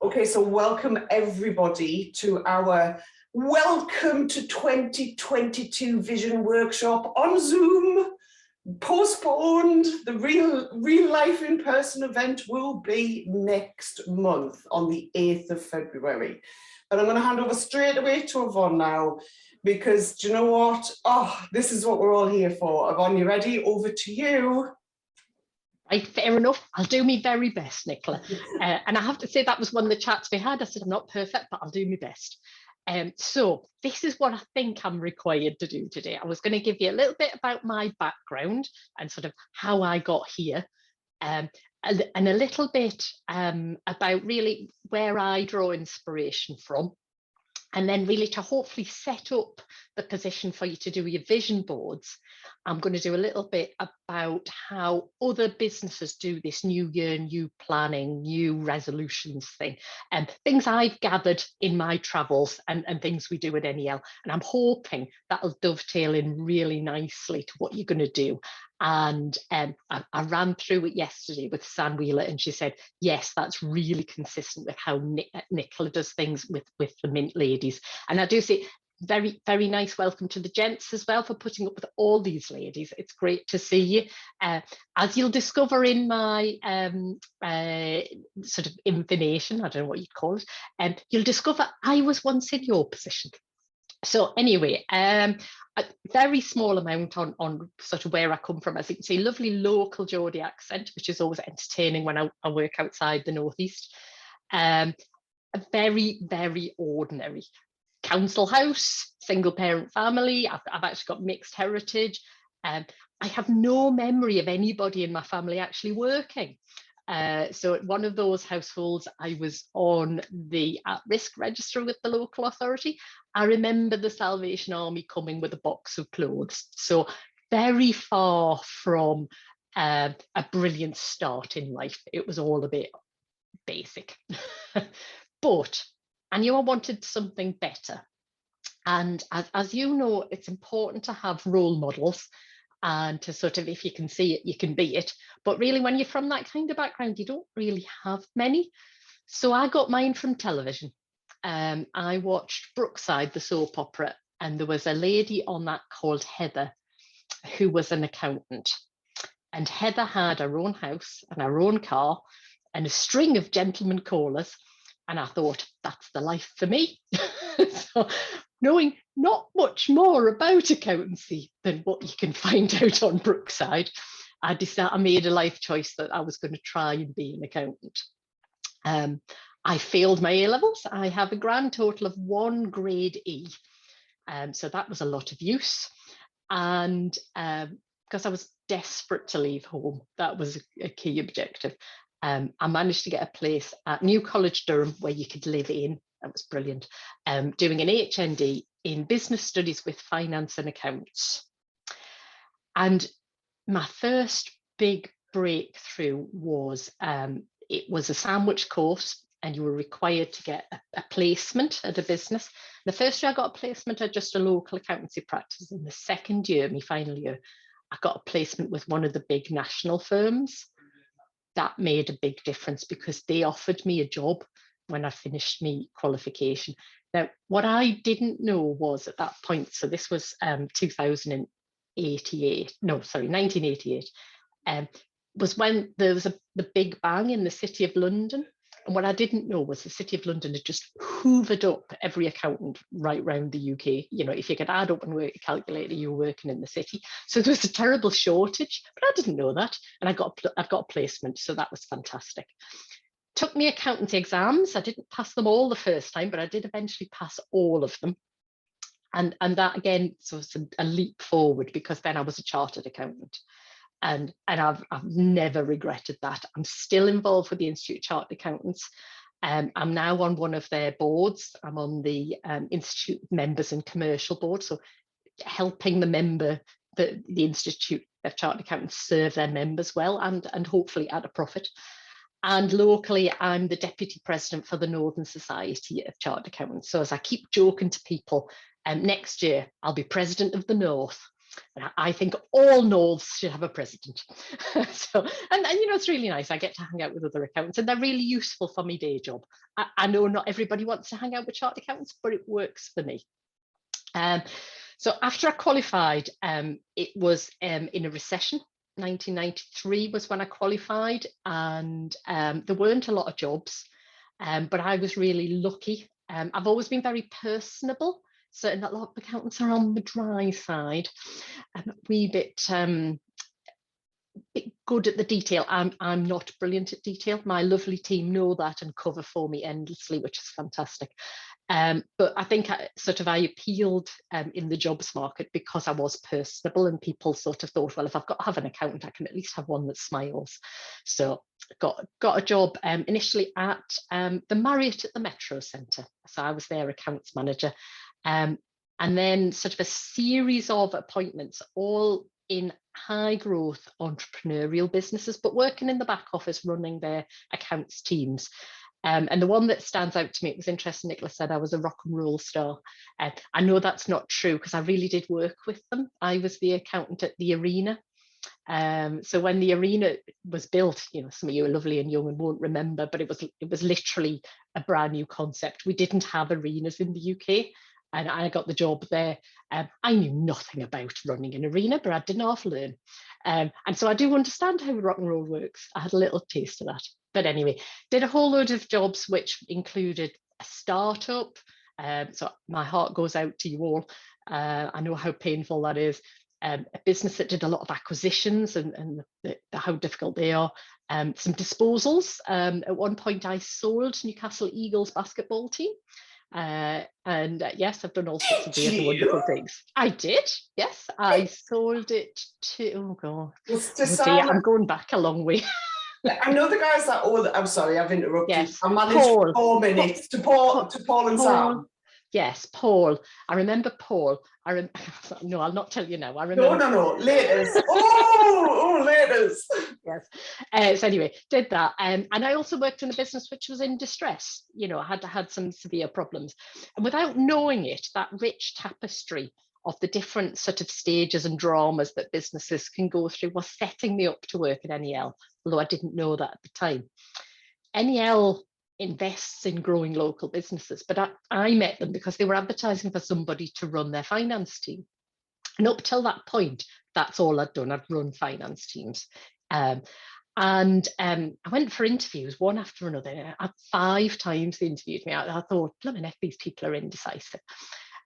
Okay, so welcome everybody to our Welcome to 2022 Vision Workshop on Zoom. Postponed. The real life in-person event will be next month on the 8th of February. But I'm going to hand over straight away to Yvonne now, because do you know what? Oh, this is what we're all here for. Yvonne, you ready? Over to you. Right, fair enough. I'll do my very best, Nicola. And I have to say that was one of the chats we had. I said, I'm not perfect, but I'll do my best. So this is what I think I'm required to do today. I was going to give you a little bit about my background and sort of how I got here, and a little bit about really where I draw inspiration from. And then really to hopefully set up the position for you to do your vision boards. I'm going to do a little bit about how other businesses do this new year, new planning, new resolutions thing, and things I've gathered in my travels and things we do at NEL. And I'm hoping that'll dovetail in really nicely to what you're going to do. And I ran through it yesterday with San Wheeler, and she said, yes, that's really consistent with how Nicola does things with the Mint ladies. And I do say, very, very nice welcome to the gents as well for putting up with all these ladies. It's great to see you. As you'll discover in my sort of information, I don't know what you'd call it, you'll discover I was once in your position. So anyway, a very small amount on sort of where I come from. As you can see, lovely local Geordie accent, which is always entertaining when I work outside the Northeast. A very, very ordinary council house, single parent family. I've actually got mixed heritage. I have no memory of anybody in my family actually working. So at one of those households, I was on the at-risk register with the local authority. I remember the Salvation Army coming with a box of clothes. So very far from a brilliant start in life. It was all a bit basic. But I knew I wanted something better. And as you know, it's important to have role models and to sort of, if you can see it, you can be it. But really, when you're from that kind of background, you don't really have many. So I got mine from television. I watched Brookside, the soap opera, and there was a lady on that called Heather, who was an accountant. And Heather had her own house and her own car and a string of gentlemen callers. And I thought, that's the life for me. So, knowing not much more about accountancy than what you can find out on Brookside, I made a life choice that I was going to try and be an accountant. I failed my A-levels. I have a grand total of 1 grade E. So that was a lot of use. And because I was desperate to leave home, that was a key objective. I managed to get a place at New College Durham where you could live in. That was brilliant. Doing an HND in business studies with finance and accounts. And my first big breakthrough was, it was a sandwich course and you were required to get a placement at a business. The first year I got a placement at just a local accountancy practice. In the second year, my final year, I got a placement with one of the big national firms. That made a big difference because they offered me a job when I finished my qualification. Now, what I didn't know was at that point, so this was 1988, was when there was the Big Bang in the City of London. And what I didn't know was the City of London had just hoovered up every accountant right around the UK. You know, if you could add up and work your calculator, you were working in the city. So there was a terrible shortage, but I didn't know that. And I've got a placement, so that was fantastic. Took me accountancy exams. I didn't pass them all the first time, but I did eventually pass all of them. And that again, so it's a leap forward because then I was a chartered accountant. And I've never regretted that. I'm still involved with the Institute of Chartered Accountants. I'm now on one of their boards. I'm on the Institute Members and Commercial Board, so helping the Institute of Chartered Accountants serve their members well and hopefully at a profit. And locally, I'm the Deputy President for the Northern Society of Chartered Accountants. So as I keep joking to people, next year I'll be President of the North. And I think all Norths should have a president. So, and you know, it's really nice. I get to hang out with other accountants, and they're really useful for my day job. I know not everybody wants to hang out with chartered accountants, but it works for me. So after I qualified, it was in a recession. 1993 was when I qualified, and there weren't a lot of jobs, but I was really lucky. I've always been very personable, so a lot of accountants are on the dry side, and a wee bit good at the detail. I'm not brilliant at detail. My lovely team know that and cover for me endlessly, which is fantastic. But I think I appealed in the jobs market because I was personable, and people sort of thought, well, if I've got to have an accountant, I can at least have one that smiles. So got a job initially at the Marriott at the Metro Centre. So I was their accounts manager. And then sort of a series of appointments, all in high growth entrepreneurial businesses, but working in the back office, running their accounts teams. And the one that stands out to me, it was interesting, Nicola said I was a rock and roll star. I know that's not true because I really did work with them. I was the accountant at the Arena. So when the Arena was built, you know, some of you are lovely and young and won't remember, but it was literally a brand new concept. We didn't have arenas in the UK. And I got the job there. I knew nothing about running an arena, but I did half learn. And so I do understand how rock and roll works. I had a little taste of that. But anyway, did a whole load of jobs, which included a startup. So my heart goes out to you all. I know how painful that is. A business that did a lot of acquisitions and how difficult they are. Some disposals. At one point, I sold Newcastle Eagles basketball team. Yes, I've done all sorts of weird and wonderful things. I did, yes. I sold it to, oh God, I'm going back a long way. I know the guys that, I'm sorry, I've interrupted. Yes, I managed 4 minutes to Paul and Sam. Yes, Paul. I remember Paul. No, I'll not tell you now. I remember. No, laters. oh, laters. Yes. So anyway, did that. And I also worked in a business which was in distress. You know, I had some severe problems. And without knowing it, that rich tapestry of the different sort of stages and dramas that businesses can go through was setting me up to work at NEL, although I didn't know that at the time. NEL invests in growing local businesses, but I met them because they were advertising for somebody to run their finance team. And up till that point, that's all I'd done. I'd run finance teams. I went for interviews one after another. 5 times they interviewed me. I thought, blimey heck, these people are indecisive.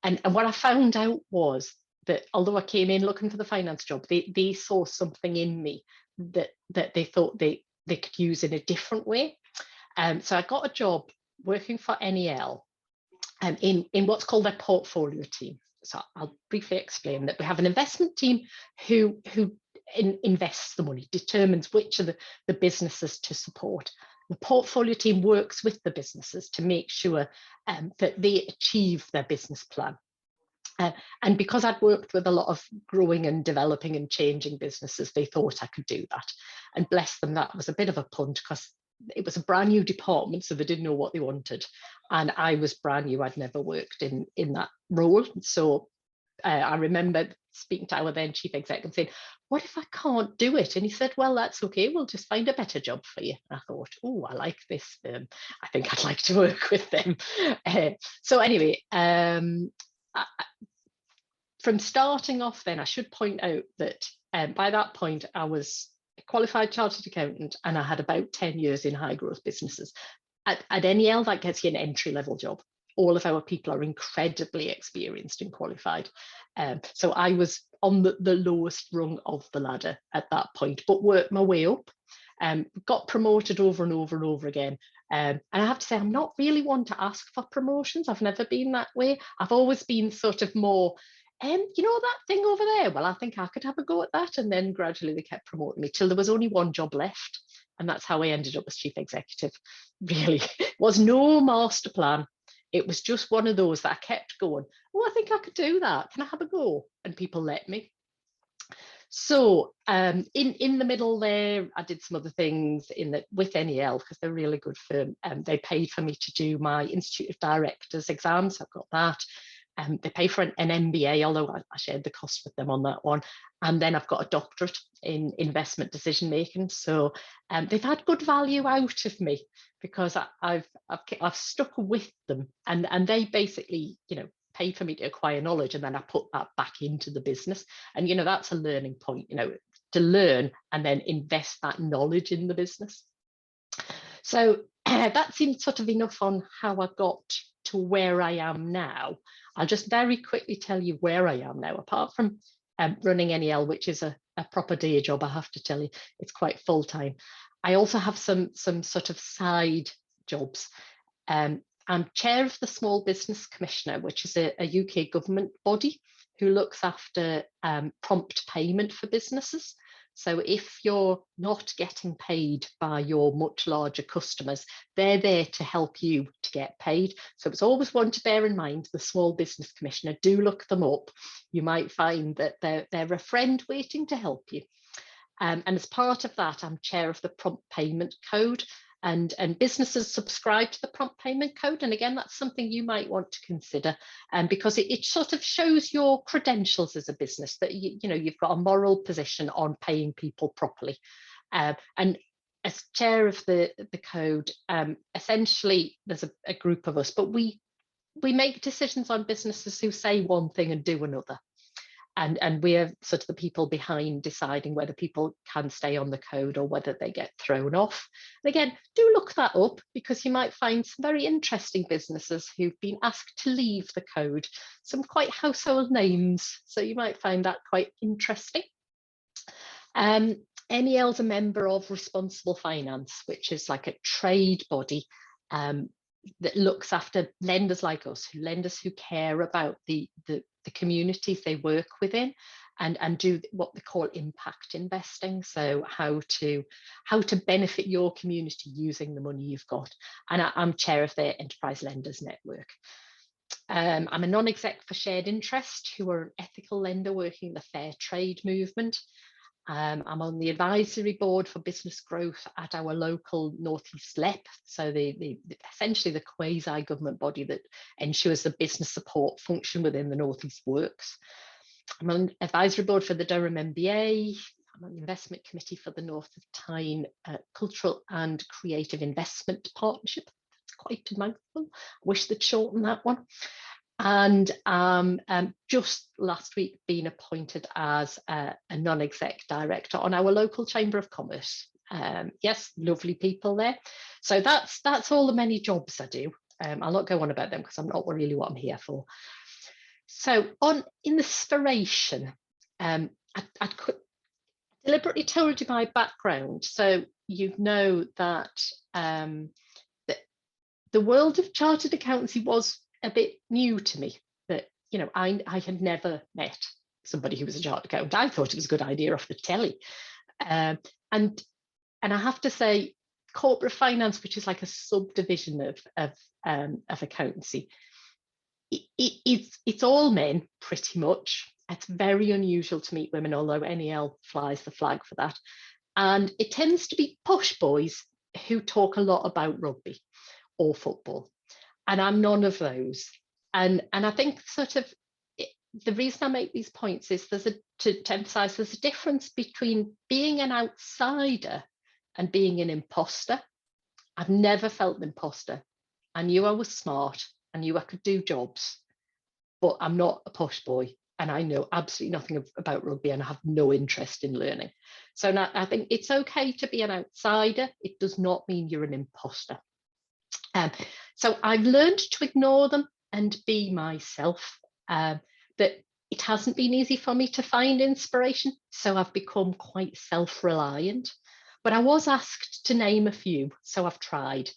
And what I found out was that although I came in looking for the finance job, they saw something in me that they thought they could use in a different way. So I got a job working for NEL in what's called their portfolio team. So I'll briefly explain that we have an investment team who invests the money, determines which of the businesses to support. The portfolio team works with the businesses to make sure that they achieve their business plan. And because I'd worked with a lot of growing and developing and changing businesses, they thought I could do that. And bless them, that was a bit of a punt because it was a brand new department, so they didn't know what they wanted. And I was brand new. I'd never worked in that role. So I remember speaking to our then chief exec and saying, what if I can't do it? And he said, well, that's okay. We'll just find a better job for you. And I thought, oh, I like this firm. I think I'd like to work with them. So anyway, from starting off then, I should point out that by that point, I was a qualified chartered accountant and I had about 10 years in high growth businesses. At NEL, that gets you an entry level job. All of our people are incredibly experienced and qualified. So I was on the lowest rung of the ladder at that point, but worked my way up, got promoted over and over and over again. And I have to say, I'm not really one to ask for promotions. I've never been that way. I've always been sort of more, you know, that thing over there, well, I think I could have a go at that. And then gradually they kept promoting me till there was only one job left. And that's how I ended up as chief executive. Really, it was no master plan. It was just one of those that I kept going, oh, I think I could do that. Can I have a go? And people let me. So in the middle there, I did some other things with NEL because they're a really good firm. They paid for me to do my Institute of Directors exams. I've got that. They pay for an MBA, although I shared the cost with them on that one. And then I've got a doctorate in investment decision making. So they've had good value out of me because I've stuck with them, and they basically, paid for me to acquire knowledge, and then I put that back into the business. And that's a learning point, to learn and then invest that knowledge in the business. So that seems sort of enough on how I got to where I am now. I'll just very quickly tell you where I am now. Apart from running NEL, which is a proper day job, I have to tell you, it's quite full time. I also have some sort of side jobs. I'm chair of the Small Business Commissioner, which is a UK government body who looks after prompt payment for businesses. So if you're not getting paid by your much larger customers, they're there to help you to get paid. So it's always one to bear in mind, the Small Business Commissioner. Do look them up. You might find that they're a friend waiting to help you. And as part of that, I'm chair of the Prompt Payment Code. And businesses subscribe to the Prompt Payment Code. And again, that's something you might want to consider, because it sort of shows your credentials as a business, that you've got a moral position on paying people properly. And as chair of the code, essentially there's a group of us, but we make decisions on businesses who say one thing and do another. And we're sort of the people behind deciding whether people can stay on the code or whether they get thrown off. And again, do look that up, because you might find some very interesting businesses who've been asked to leave the code, some quite household names. So you might find that quite interesting. NEL's a member of Responsible Finance, which is like a trade body that looks after lenders like us, lenders who care about the communities they work within, and do what they call impact investing. So how to benefit your community using the money you've got. And I'm chair of their Enterprise Lenders Network. I'm a non-exec for Shared Interest, who are an ethical lender working in the fair trade movement. I'm on the advisory board for business growth at our local North East LEP, so essentially the quasi-government body that ensures the business support function within the North East works. I'm on the advisory board for the Durham MBA. I'm on the investment committee for the North of Tyne Cultural and Creative Investment Partnership. That's quite a mouthful. I wish they'd shorten that one. And just last week been appointed as a non-exec director on our local Chamber of Commerce. Yes, lovely people there. So that's all the many jobs I do. I'll not go on about them because I'm not really what I'm here for. So on inspiration, I deliberately told you my background, so you know that the world of chartered accountancy was a bit new to me. That I had never met somebody who was a chartered accountant. I thought it was a good idea off the telly, and I have to say, corporate finance, which is like a subdivision of accountancy, it's all men pretty much. It's very unusual to meet women, although NEL flies the flag for that, and it tends to be posh boys who talk a lot about rugby or football. And I'm none of those. And I think sort of the reason I make these points is to emphasize there's a difference between being an outsider and being an imposter. I've never felt an imposter. I knew I was smart. I knew I could do jobs, but I'm not a posh boy. And I know absolutely nothing about rugby, and I have no interest in learning. So now I think it's okay to be an outsider. It does not mean you're an imposter. So I've learned to ignore them and be myself. That it hasn't been easy for me to find inspiration, so I've become quite self-reliant. But I was asked to name a few, so I've tried.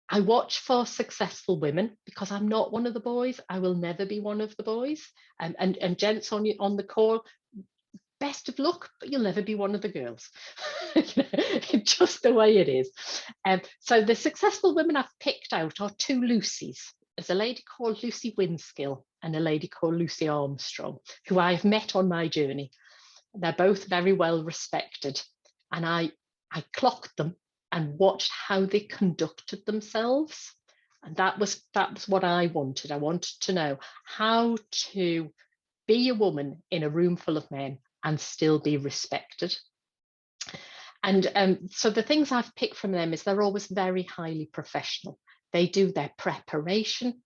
I watch for successful women because I'm not one of the boys. I will never be one of the boys. And gents on the call, best of luck, but you'll never be one of the girls. Just the way it is. So the successful women I've picked out are two Lucys. There's a lady called Lucy Winskill and a lady called Lucy Armstrong, who I've met on my journey. They're both very well respected. And I clocked them and watched how they conducted themselves. And that was what I wanted. I wanted to know how to be a woman in a room full of men and still be respected. And so the things I've picked from them is they're always very highly professional. They do their preparation,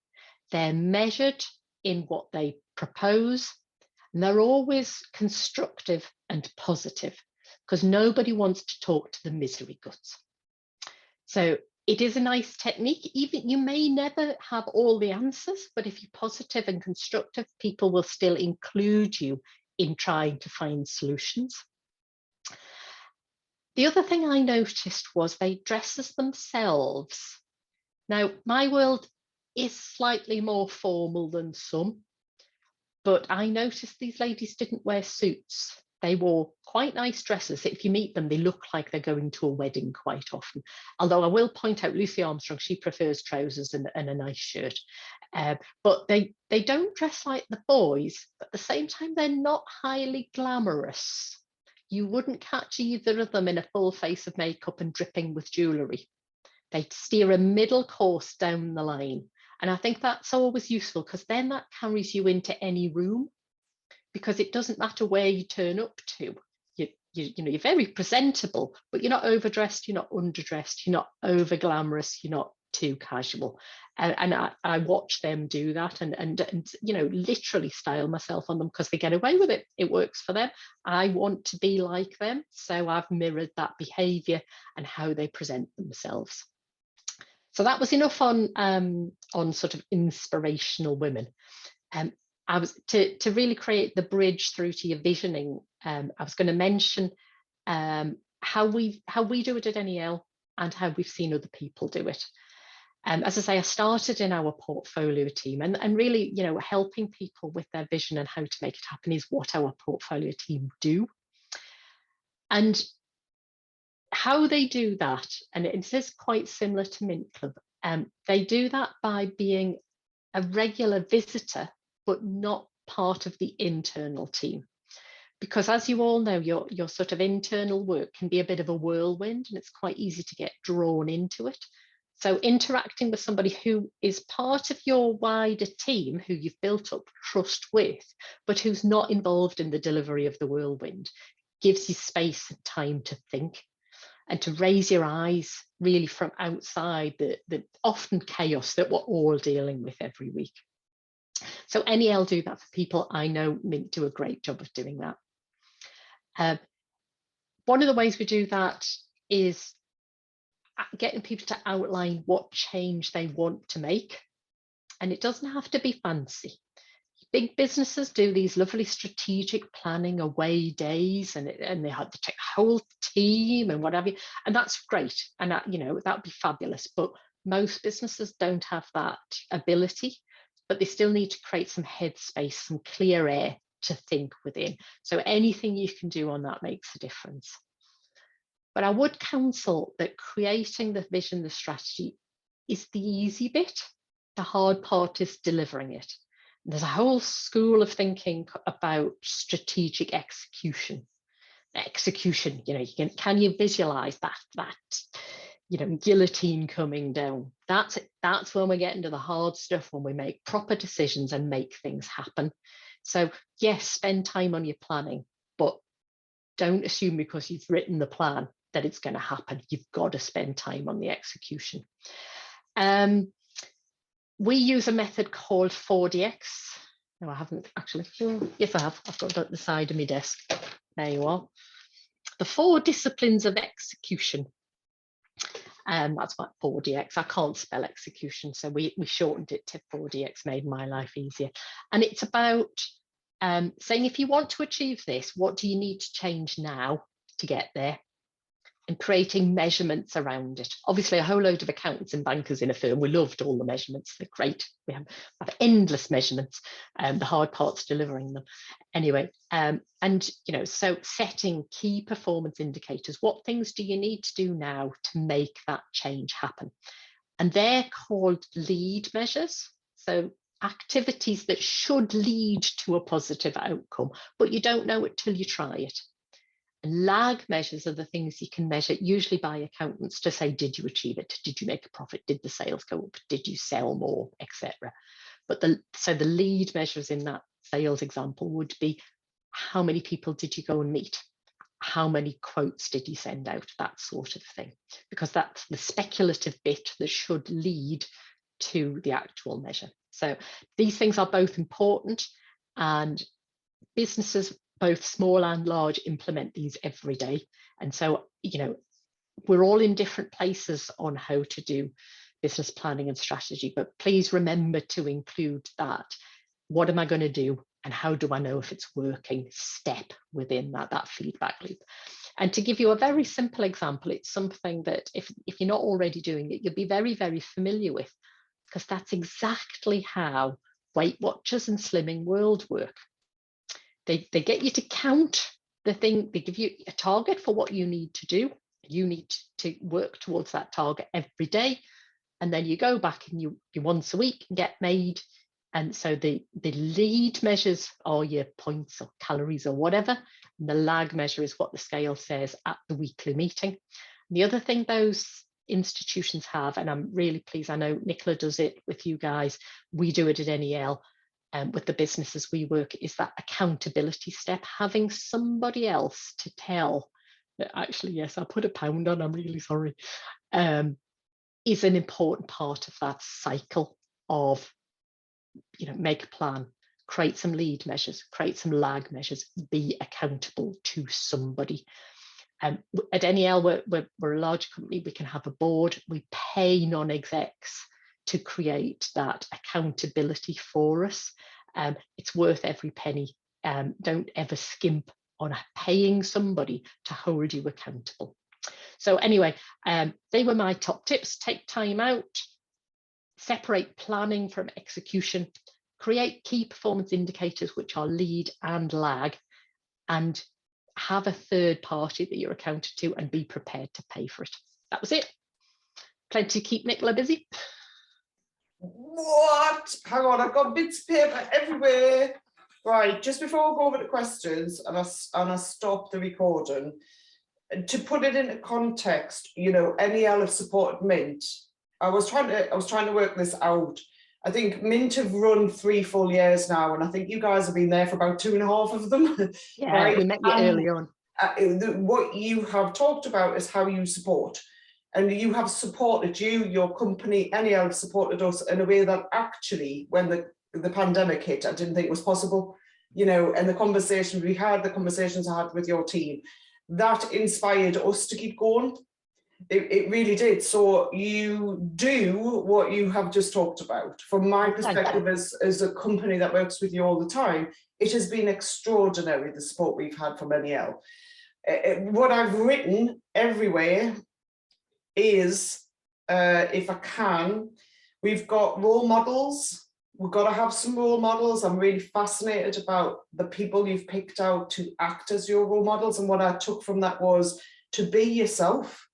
they're measured in what they propose, and they're always constructive and positive, because nobody wants to talk to the misery guts. So it is a nice technique. Even you may never have all the answers, but if you're positive and constructive, people will still include you in trying to find solutions. The other thing I noticed was they dress as themselves. Now, my world is slightly more formal than some, but I noticed these ladies didn't wear suits. They wore quite nice dresses. If you meet them, they look like they're going to a wedding quite often. Although I will point out Lucy Armstrong, she prefers trousers and a nice shirt. But they don't dress like the boys, but at the same time, they're not highly glamorous. You wouldn't catch either of them in a full face of makeup and dripping with jewellery. They steer a middle course down the line. And I think that's always useful, because then that carries you into any room, because it doesn't matter where you turn up to. You know, you're very presentable, but you're not overdressed, you're not underdressed, you're not over glamorous, you're not too casual. And I watch them do that and you know, literally style myself on them, because they get away with it. It works for them. I want to be like them, so I've mirrored that behavior and how they present themselves. So that was enough on sort of inspirational women. I was to really create the bridge through to your visioning. I was going to mention how we do it at NEL and how we've seen other people do it. As I say, I started in our portfolio team, and really, you know, helping people with their vision and how to make it happen is what our portfolio team do. And how they do that, and it is quite similar to Mint Club, they do that by being a regular visitor, but not part of the internal team. Because as you all know, your sort of internal work can be a bit of a whirlwind, and it's quite easy to get drawn into it. So interacting with somebody who is part of your wider team, who you've built up trust with, but who's not involved in the delivery of the whirlwind, gives you space and time to think and to raise your eyes really from outside the often chaos that we're all dealing with every week. So NEL do that for people. I know Mint do a great job of doing that. One of the ways we do that is getting people to outline what change they want to make. And it doesn't have to be fancy. Big businesses do these lovely strategic planning away days, and they have to take a whole team and whatever, and that's great, and that, you know, that'd be fabulous. But most businesses don't have that ability, but they still need to create some headspace, some clear air to think within. So anything you can do on that makes a difference. But I would counsel that creating the vision, the strategy, is the easy bit. The hard part is delivering it. There's a whole school of thinking about strategic execution. Execution, you know, can you visualize that you know, guillotine coming down? That's it. That's when we get into the hard stuff, when we make proper decisions and make things happen. So yes, spend time on your planning, but don't assume because you've written the plan that it's going to happen. You've got to spend time on the execution. We use a method called 4DX. No, I haven't actually. Yes, I have. I've got it at the side of my desk. There you are. The 4 disciplines of execution. That's what 4DX. I can't spell execution, so we shortened it to 4DX, made my life easier. And it's about saying, if you want to achieve this, what do you need to change now to get there? And creating measurements around it. Obviously, a whole load of accountants and bankers in a firm, we loved all the measurements. They're great. We have endless measurements. The hard part's delivering them. Anyway, and you know, so setting key performance indicators. What things do you need to do now to make that change happen? And they're called lead measures. So activities that should lead to a positive outcome, but you don't know it till you try it. And lag measures are the things you can measure, usually by accountants, to say, did you achieve it? Did you make a profit? Did the sales go up? Did you sell more, etc.? But the lead measures in that sales example would be, how many people did you go and meet? How many quotes did you send out? That sort of thing, because that's the speculative bit that should lead to the actual measure. So these things are both important, and businesses, both small and large, implement these every day. And so, we're all in different places on how to do business planning and strategy, but please remember to include that. What am I going to do? And how do I know if it's working? Step within that feedback loop. And to give you a very simple example, it's something that if you're not already doing it, you'll be very, very familiar with, because that's exactly how Weight Watchers and Slimming World work. They get you to count the thing, they give you a target for what you need to do. You need to work towards that target every day. And then you go back and you once a week get made. And so the lead measures are your points or calories or whatever. And the lag measure is what the scale says at the weekly meeting. And the other thing those institutions have, and I'm really pleased, I know Nicola does it with you guys, we do it at NEL, with the businesses we work, is that accountability step, having somebody else to tell that actually, yes, I put £1 on, I'm really sorry, is an important part of that cycle of, make a plan, create some lead measures, create some lag measures, be accountable to somebody. At NEL, we're a large company, we can have a board, we pay non-execs to create that accountability for us. It's worth every penny. Don't ever skimp on paying somebody to hold you accountable. So anyway, they were my top tips. Take time out, separate planning from execution, create key performance indicators, which are lead and lag, and have a third party that you're accounted to, and be prepared to pay for it. That was it. Plenty to keep Nicola busy. What? Hang on, I've got bits of paper everywhere. Right, just before I go over to questions and I stop the recording, to put it into context, NEL have supported Mint. I was trying to work this out. I think Mint have run 3 full years now, and I think you guys have been there for about 2.5 of them. Yeah, right? We met you early on. What you have talked about is how you support. And you have supported your company, NEL have supported us in a way that actually, when the pandemic hit, I didn't think was possible. And the conversations we had, the conversations I had with your team, that inspired us to keep going. It really did. So you do what you have just talked about. From my perspective, as a company that works with you all the time, it has been extraordinary, the support we've had from NEL. What I've written everywhere is, if I can, we've got role models. We've got to have some role models. I'm really fascinated about the people you've picked out to act as your role models. And what I took from that was to be yourself.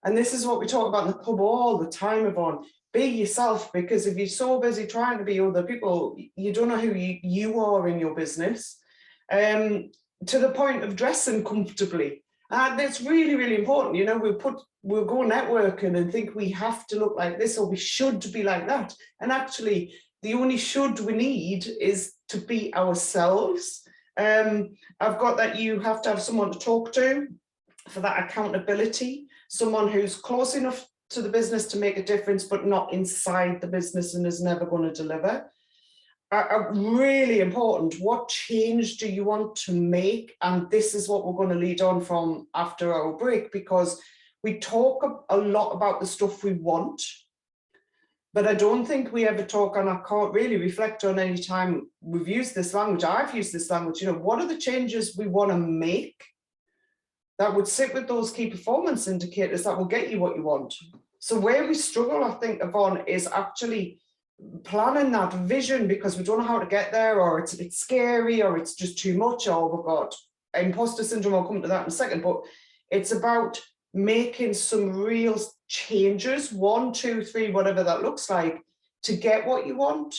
And this is what we talk about in the pub all the time, Yvonne. Be yourself, because if you're so busy trying to be other people, you don't know who you are in your business. To the point of dressing comfortably. And it's really, really important. We'll go networking and think we have to look like this or we should be like that. And actually, the only should we need is to be ourselves. I've got that you have to have someone to talk to for that accountability, someone who's close enough to the business to make a difference, but not inside the business and is never going to deliver. Really important. What change do you want to make? And this is what we're going to lead on from after our break, because we talk a lot about the stuff we want, but I don't think we ever talk, and I can't really reflect on any time we've used this language. I've used this language, what are the changes we want to make that would sit with those key performance indicators that will get you what you want? So where we struggle, I think, Yvonne, is actually planning that vision, because we don't know how to get there, or it's a bit scary, or it's just too much, or we've got imposter syndrome. I'll come to that in a second, but it's about making some real changes, 1, 2, 3, whatever that looks like, to get what you want.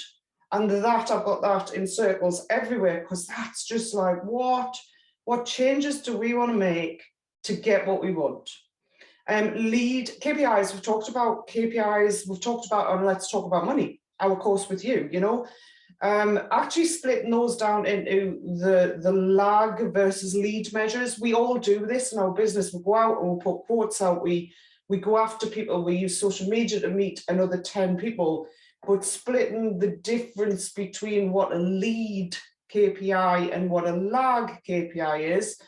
And that, I've got that in circles everywhere, because that's just like, what? What changes do we want to make to get what we want? Lead KPIs, we've talked about KPIs, we've talked about, and let's talk about money, our course with you, you know. Actually splitting those down into the lag versus lead measures. We all do this in our business. We go out and we put quotes out, we go after people, we use social media to meet another 10 people, but splitting the difference between what a lead KPI and what a lag KPI is.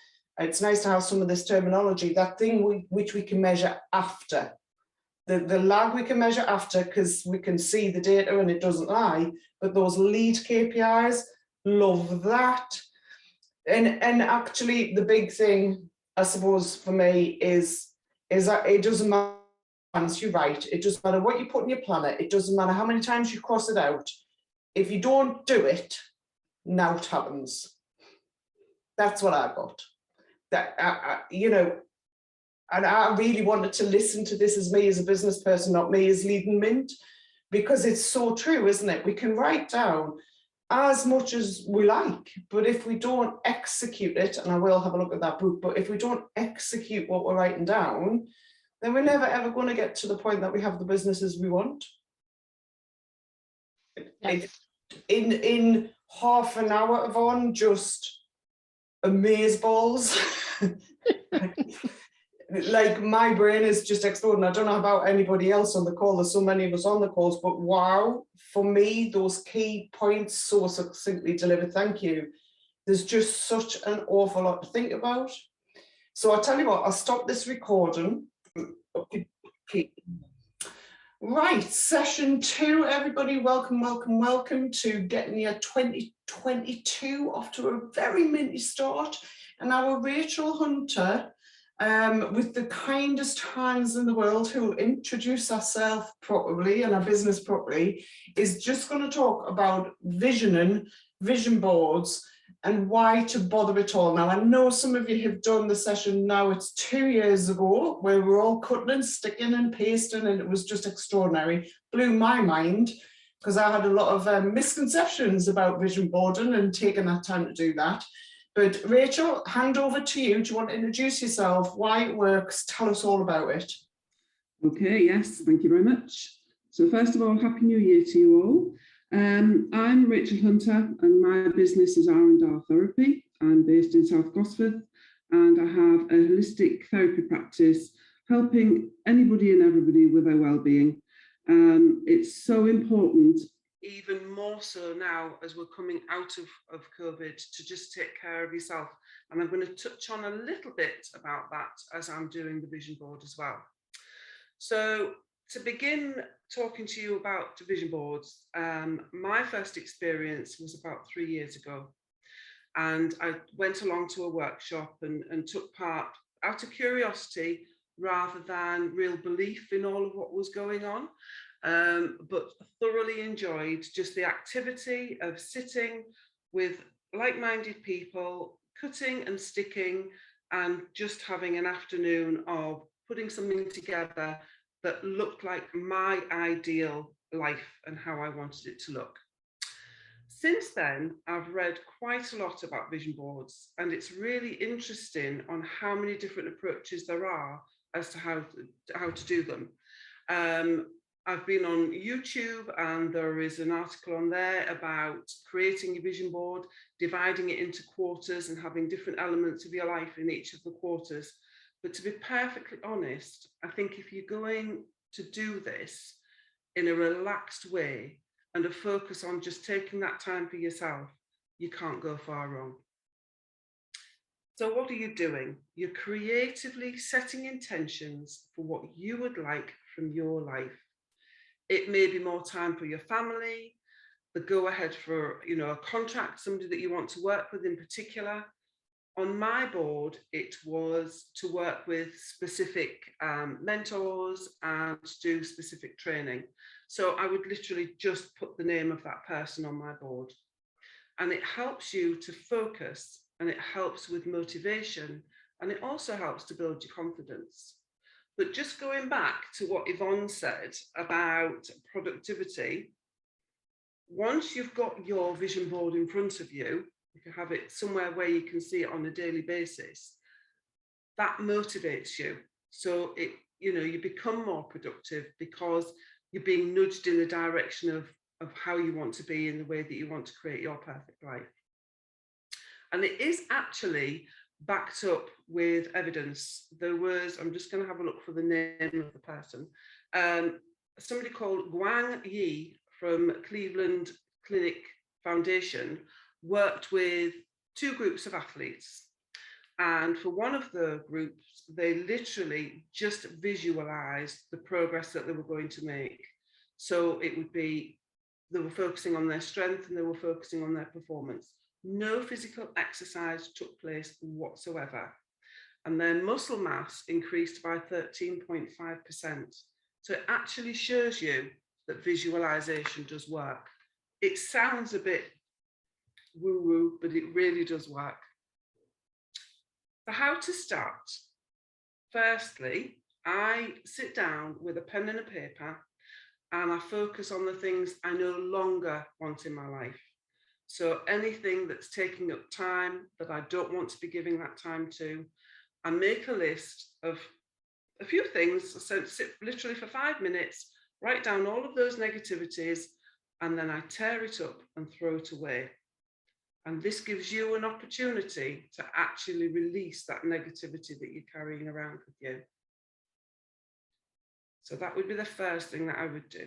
It's nice to have some of this terminology, that thing which we can measure after. The lag we can measure after, because we can see the data and it doesn't lie, but those lead KPIs, love that. And actually the big thing, I suppose, for me is that it doesn't matter, you're right, it doesn't matter what you put in your planner, it doesn't matter how many times you cross it out. If you don't do it, nought happens. That's what I got. That you know, and I really wanted to listen to this as me as a business person, not me as leading Mint, because it's so true, isn't it? We can write down as much as we like, but if we don't execute it, and I will have a look at that book, but if we don't execute what we're writing down, then we're never ever going to get to the point that we have the businesses we want. Yes. In half an hour, Yvonne, just amazeballs. Like, my brain is just exploding. I don't know about anybody else on the call, there's so many of us on the calls, but wow, for me, those key points so succinctly delivered, thank you. There's just such an awful lot to think about. So I'll tell you what, I'll stop this recording. Okay. Right, session 2, everybody, welcome, welcome, welcome to getting your 2022 off to a very minty start. And our Rachel Hunter, with the kindest hands in the world, who will introduce herself properly and her business properly, is just going to talk about visioning, vision boards, and why to bother at all. Now, I know some of you have done the session now, it's 2 years ago, where we're all cutting and sticking and pasting, and it was just extraordinary. Blew my mind, because I had a lot of misconceptions about vision boarding and taking that time to do that. But Rachel, hand over to you. Do you want to introduce yourself, why it works, tell us all about it? Okay, yes, thank you very much. So first of all, Happy New Year to you all. I'm Rachel Hunter and my business is R&R Therapy. I'm based in South Gosford and I have a holistic therapy practice helping anybody and everybody with their well-being. It's so important, even more so now as we're coming out of COVID, to just take care of yourself. And I'm going to touch on a little bit about that as I'm doing the vision board as well. So to begin talking to you about vision boards, my first experience was about 3 years ago. And I went along to a workshop and took part out of curiosity rather than real belief in all of what was going on. But thoroughly enjoyed just the activity of sitting with like-minded people, cutting and sticking, and just having an afternoon of putting something together that looked like my ideal life and how I wanted it to look. Since then, I've read quite a lot about vision boards, and it's really interesting on how many different approaches there are as to how to do them. I've been on YouTube and there is an article on there about creating a vision board, dividing it into quarters and having different elements of your life in each of the quarters. But to be perfectly honest, I think if you're going to do this in a relaxed way and a focus on just taking that time for yourself, you can't go far wrong. So what are you doing? You're creatively setting intentions for what you would like from your life. It may be more time for your family, the go ahead for, a contract, somebody that you want to work with in particular. On my board, it was to work with specific mentors and do specific training. So I would literally just put the name of that person on my board. And it helps you to focus, and it helps with motivation, and it also helps to build your confidence. But just going back to what Yvonne said about productivity, once you've got your vision board in front of you, if you have it somewhere where you can see it on a daily basis, that motivates you. So you become more productive because you're being nudged in the direction of how you want to be in the way that you want to create your perfect life. And it is actually backed up with evidence. There was, I'm just going to have a look for the name of the person, somebody called Guang Yi from Cleveland Clinic Foundation worked with 2 groups of athletes. And for one of the groups, they literally just visualized the progress that they were going to make. So it would be, they were focusing on their strength and they were focusing on their performance. No physical exercise took place whatsoever. And their muscle mass increased by 13.5%. So it actually shows you that visualization does work. It sounds a bit woo-woo, but it really does work. So how to start? Firstly, I sit down with a pen and a paper and I focus on the things I no longer want in my life. So anything that's taking up time that I don't want to be giving that time to, I make a list of a few things. So sit literally for 5 minutes, write down all of those negativities, and then I tear it up and throw it away. And this gives you an opportunity to actually release that negativity that you're carrying around with you. So that would be the first thing that I would do.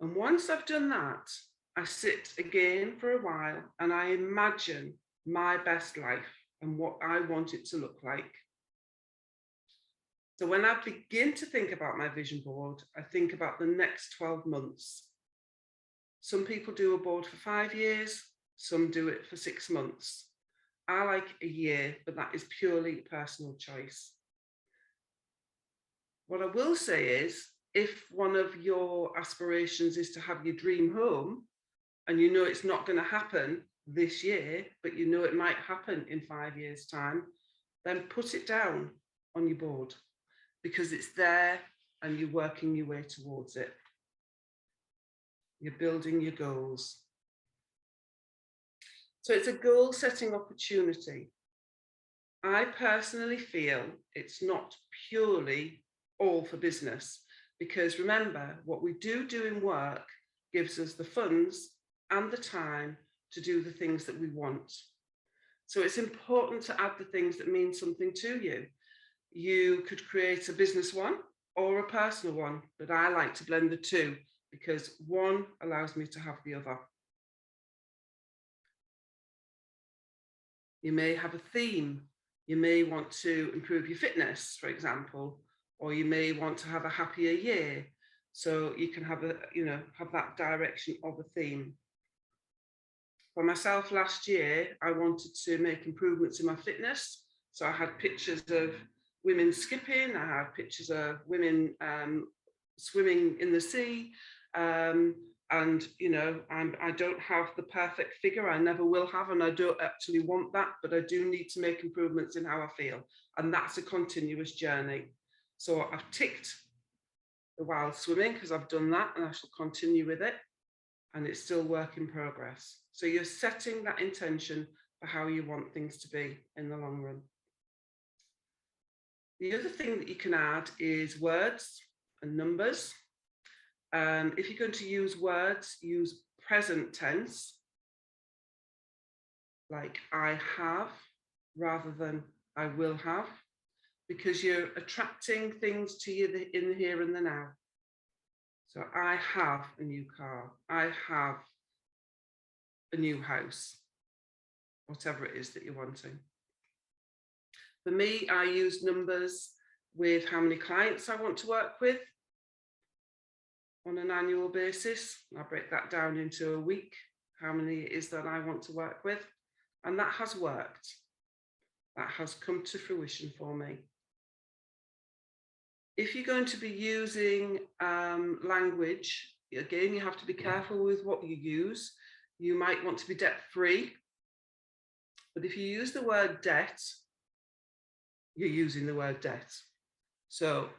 And once I've done that, I sit again for a while and I imagine my best life and what I want it to look like. So when I begin to think about my vision board, I think about the next 12 months. Some people do a board for 5 years, some do it for 6 months. I like a year, but that is purely personal choice. What I will say is, if one of your aspirations is to have your dream home, and you know it's not going to happen this year, but you know it might happen in 5 years' time, then put it down on your board because it's there and you're working your way towards it. You're building your goals. So it's a goal setting opportunity. I personally feel it's not purely all for business, because remember, what we do in work gives us the funds and the time to do the things that we want. So it's important to add the things that mean something to you. You could create a business one or a personal one, but I like to blend the two because one allows me to have the other. You may have a theme. You may want to improve your fitness, for example, or you may want to have a happier year. So you can have have that direction of a theme. For myself last year, I wanted to make improvements in my fitness. So I had pictures of women skipping, I had pictures of women swimming in the sea. And I don't have the perfect figure, I never will have, and I don't actually want that, but I do need to make improvements in how I feel. And that's a continuous journey. So I've ticked the wild swimming because I've done that and I shall continue with it. And it's still work in progress. So you're setting that intention for how you want things to be in the long run. The other thing that you can add is words and numbers. If you're going to use words, use present tense, like I have, rather than I will have, because you're attracting things to you in the here and the now. So I have a new car, I have a new house, whatever it is that you're wanting. For me, I use numbers with how many clients I want to work with on an annual basis. I break that down into a week, how many it is that I want to work with. And that has worked. That has come to fruition for me. If you're going to be using language, again, you have to be careful with what you use. You might want to be debt-free. But if you use the word debt, you're using the word debt. So,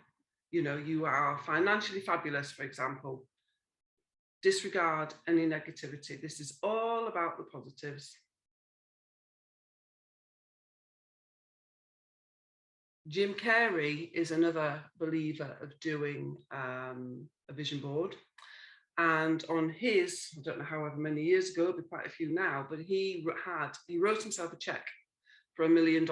you are financially fabulous, for example. disregard any negativity. This is all about the positives. Jim Carey is another believer of doing a vision board. And on his, I don't know however many years ago, it'll be quite a few now, but he wrote himself a check for $1 million.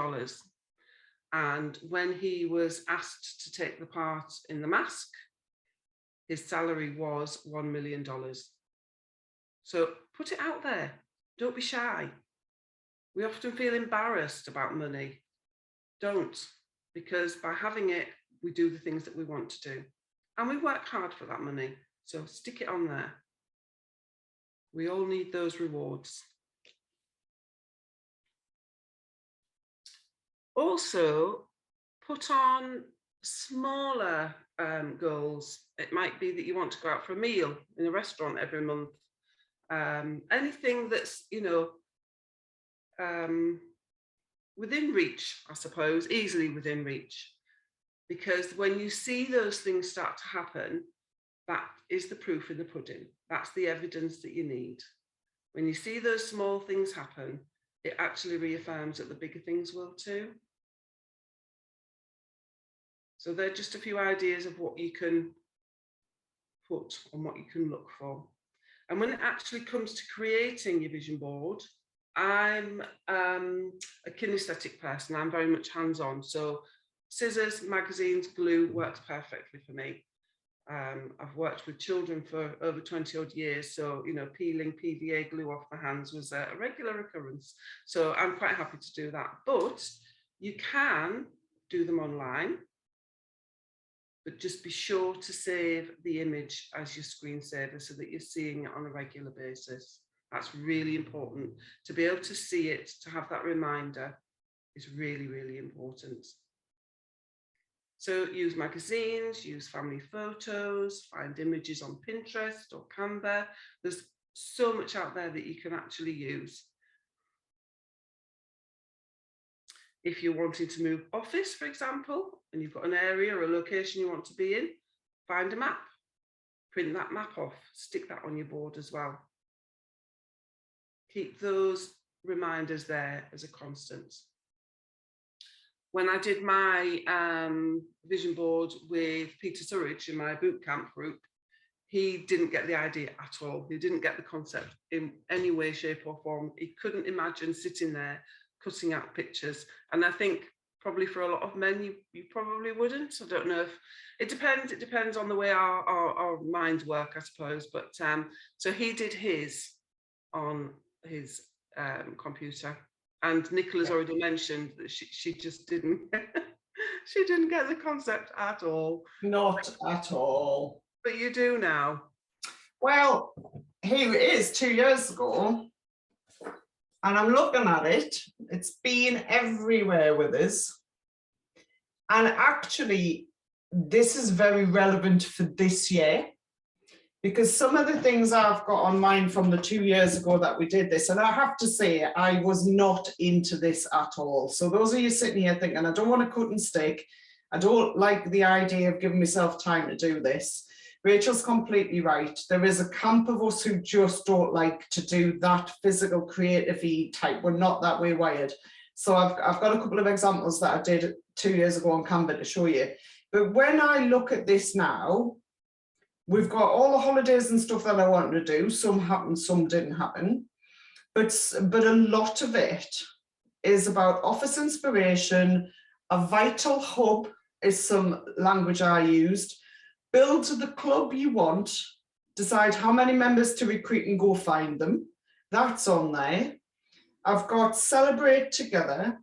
And when he was asked to take the part in The Mask, his salary was $1 million. So put it out there. Don't be shy. We often feel embarrassed about money. Don't, because by having it, we do the things that we want to do. And we work hard for that money. So stick it on there. We all need those rewards. Also, put on smaller goals. It might be that you want to go out for a meal in a restaurant every month. Anything that's, you know, within reach, I suppose, easily within reach. Because when you see those things start to happen, that is the proof in the pudding. That's the evidence that you need. When you see those small things happen, it actually reaffirms that the bigger things will too. So they're just a few ideas of what you can put and what you can look for. And when it actually comes to creating your vision board, I'm a kinesthetic person. I'm very much hands-on. So scissors, magazines, glue works perfectly for me. I've worked with children for over 20 odd years. So, you know, peeling PVA glue off the hands was a regular occurrence. So I'm quite happy to do that. But you can do them online, but just be sure to save the image as your screensaver so that you're seeing it on a regular basis. That's really important. To be able to see it, to have that reminder is really, really important. So use magazines, use family photos, find images on Pinterest or Canva. There's so much out there that you can actually use. If you're wanting to move office, for example, and you've got an area or a location you want to be in, find a map, print that map off, stick that on your board as well. Keep those reminders there as a constant. When I did my vision board with Peter Surridge in my bootcamp group, he didn't get the idea at all. He didn't get the concept in any way, shape or form. He couldn't imagine sitting there cutting out pictures. And I think probably for a lot of men, you probably wouldn't. I don't know if, it depends on the way our minds work, I suppose. But so he did his on his computer. And Nicola's already mentioned that she just didn't, she didn't get the concept at all. Not at all. But you do now. Well, here it is 2 years ago. And I'm looking at it. It's been everywhere with us. And actually, this is very relevant for this year. Because some of the things I've got on mind from the 2 years ago that we did this, and I have to say, I was not into this at all. So those of you sitting here thinking, I don't want to cut and stick, I don't like the idea of giving myself time to do this. Rachel's completely right. There is a camp of us who just don't like to do that physical creative type. We're not that way wired. So I've got a couple of examples that I did 2 years ago on Canva to show you. But when I look at this now, we've got all the holidays and stuff that I wanted to do. Some happened, some didn't happen. But a lot of it is about office inspiration. A vital hub is some language I used. Build the club you want. Decide how many members to recruit and go find them. That's on there. I've got celebrate together.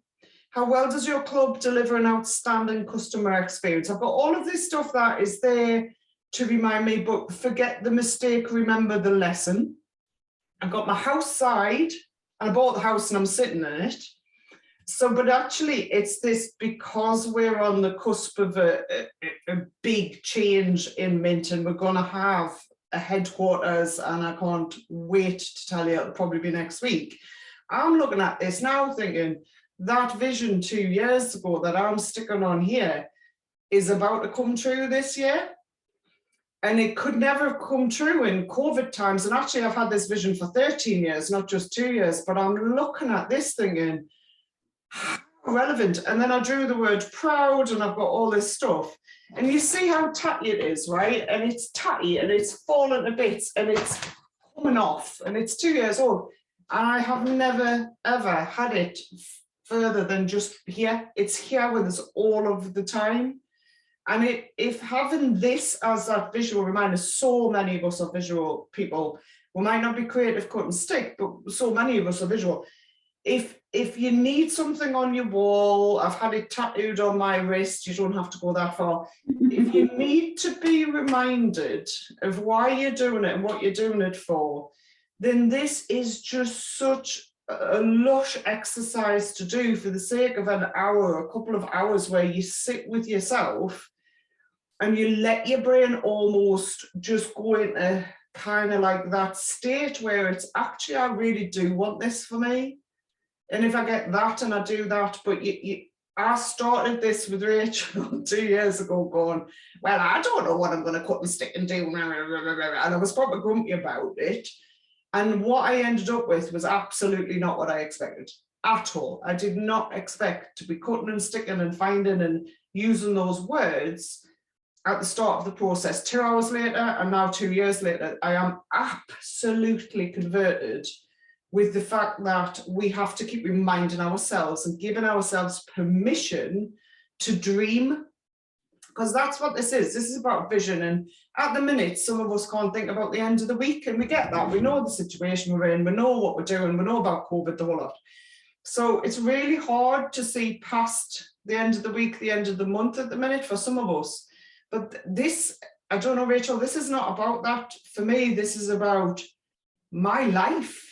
How well does your club deliver an outstanding customer experience? I've got all of this stuff that is there to remind me, but forget the mistake, remember the lesson. I've got my house side, and I bought the house and I'm sitting in it. So, but actually it's this, because we're on the cusp of a big change in Minton, we're going to have a headquarters, and I can't wait to tell you, it'll probably be next week. I'm looking at this now thinking that vision 2 years ago that I'm sticking on here is about to come true this year. And it could never have come true in COVID times. And actually, I've had this vision for 13 years, not just 2 years, but I'm looking at this thinking, relevant. And then I drew the word proud, and I've got all this stuff. And you see how tatty it is, right? And it's tatty and it's fallen to bits and it's coming off and it's 2 years old. And I have never, ever had it further than just here. It's here with us all of the time. And if having this as that visual reminder, so many of us are visual people. We might not be creative, cut and stick, but so many of us are visual. If you need something on your wall, I've had it tattooed on my wrist, you don't have to go that far. If you need to be reminded of why you're doing it and what you're doing it for, then this is just such a lush exercise to do for the sake of an hour, a couple of hours where you sit with yourself and you let your brain almost just go into kind of like that state where it's actually, I really do want this for me. And if I get that and I do that, but I started this with Rachel 2 years ago going, well, I don't know what I'm going to cut and stick and do. And I was probably grumpy about it. And what I ended up with was absolutely not what I expected at all. I did not expect to be cutting and sticking and finding and using those words at the start of the process. 2 hours later, and now 2 years later, I am absolutely converted with the fact that we have to keep reminding ourselves and giving ourselves permission to dream, because that's what this is. This is about vision. And at the minute, some of us can't think about the end of the week, and we get that. We know the situation we're in, we know what we're doing, we know about COVID, the whole lot. So it's really hard to see past the end of the week, the end of the month at the minute for some of us. But this, I don't know, Rachel, this is not about that. For me, this is about my life,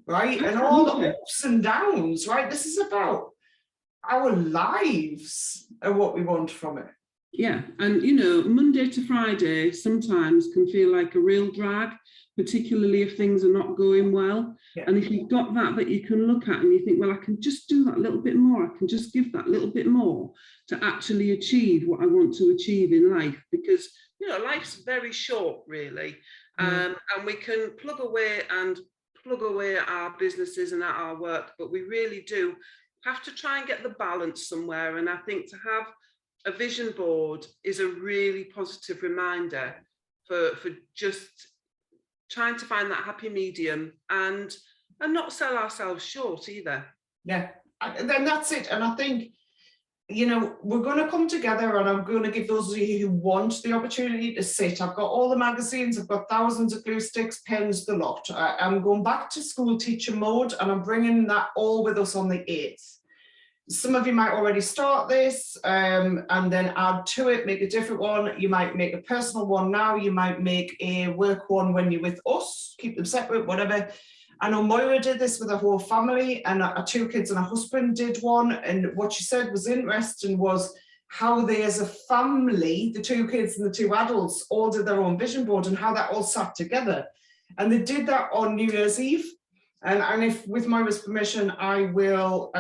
right? And all the ups and downs, right? This is about our lives and what we want from it. Yeah, and you know, Monday to Friday sometimes can feel like a real drag, particularly if things are not going well. Yeah. And if you've got that you can look at and you think, well, I can just do that little bit more, I can just give that little bit more to actually achieve what I want to achieve in life. Because, you know, life's very short, really. And we can plug away at our businesses and at our work, but we really do have to try and get the balance somewhere. And I think to have a vision board is a really positive reminder for just trying to find that happy medium and not sell ourselves short either. Yeah, and then that's it. And I think, you know, we're going to come together, and I'm going to give those of you who want the opportunity to sit. I've got all the magazines, I've got thousands of glue sticks, pens, the lot. I'm going back to school teacher mode, and I'm bringing that all with us on the 8th. Some of you might already start this and then add to it, make a different one. You might make a personal one now. You might make a work one when you're with us, keep them separate, whatever. I know Moira did this with her whole family, and her 2 kids and her husband did one. And what she said was interesting was how they as a family, the 2 kids and the 2 adults, all did their own vision board and how that all sat together. And they did that on New Year's Eve. And if, with Moira's permission, I will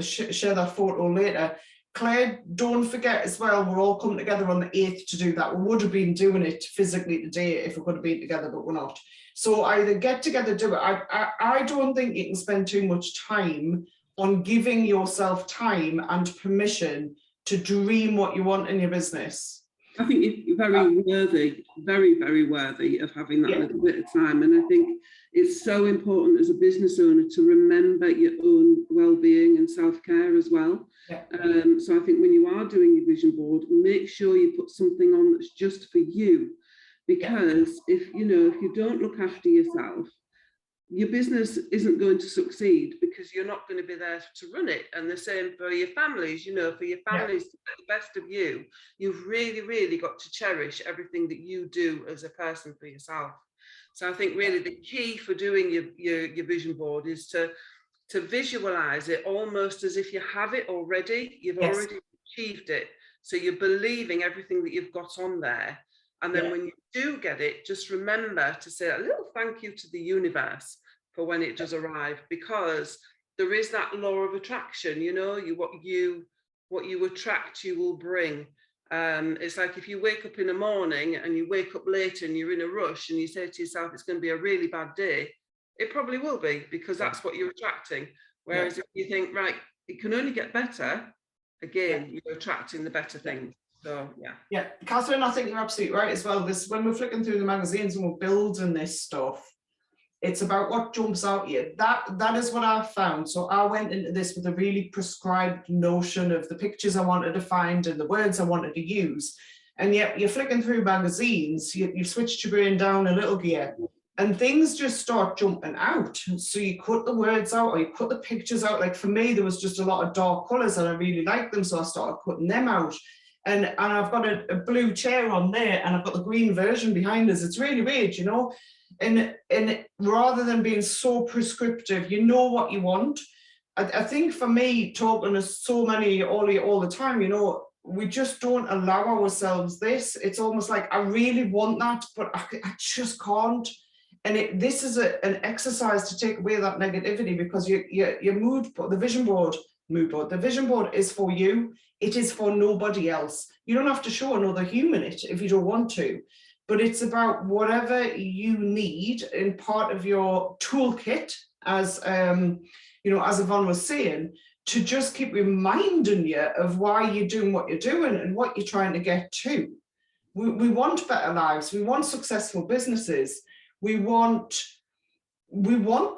share that photo later. Claire, don't forget as well, we're all coming together on the 8th to do that. We would have been doing it physically today if we could have been together, but we're not. So either get together, do it. I don't think you can spend too much time on giving yourself time and permission to dream what you want in your business. I think it's very worthy, very, very worthy of having that little bit of time. And I think it's so important as a business owner to remember your own well-being and self-care as well. Yeah. So I think when you are doing your vision board, make sure you put something on that's just for you. Because if you don't look after yourself, your business isn't going to succeed, because you're not going to be there to run it. And the same for your families, you know, for your families to get the best of you, you've really, really got to cherish everything that you do as a person for yourself. So I think really the key for doing your vision board is to visualize it almost as if you have it already. You've already achieved it. So you're believing everything that you've got on there. And then when you do get it, just remember to say a little thank you to the universe for when it does arrive, because there is that law of attraction, you know, what you attract, you will bring. It's like if you wake up in the morning and you wake up late and you're in a rush and you say to yourself, it's going to be a really bad day, it probably will be, because that's what you're attracting. Whereas if you think, right, it can only get better, again, you're attracting the better things. So, Yeah, Catherine, I think you're absolutely right as well. This, when we're flicking through the magazines and we're building this stuff, it's about what jumps out at you. That is what I found. So I went into this with a really prescribed notion of the pictures I wanted to find and the words I wanted to use. And yet you're flicking through magazines, you've switched your brain down a little gear, and things just start jumping out. So you cut the words out or you cut the pictures out. Like for me, there was just a lot of dark colours and I really liked them. So I started cutting them out. And I've got a blue chair on there and I've got the green version behind us. It's really weird, you know. And rather than being so prescriptive, you know what you want. I think for me, talking to so many all the time, you know, we just don't allow ourselves this. It's almost like I really want that, but I just can't. And this is an exercise to take away that negativity, because your mood board, the vision board, the vision board is for you. It is for nobody else. You don't have to show another human it if you don't want to. But it's about whatever you need in part of your toolkit, as you know, as Yvonne was saying, to just keep reminding you of why you're doing what you're doing and what you're trying to get to. We want better lives. We want successful businesses. We want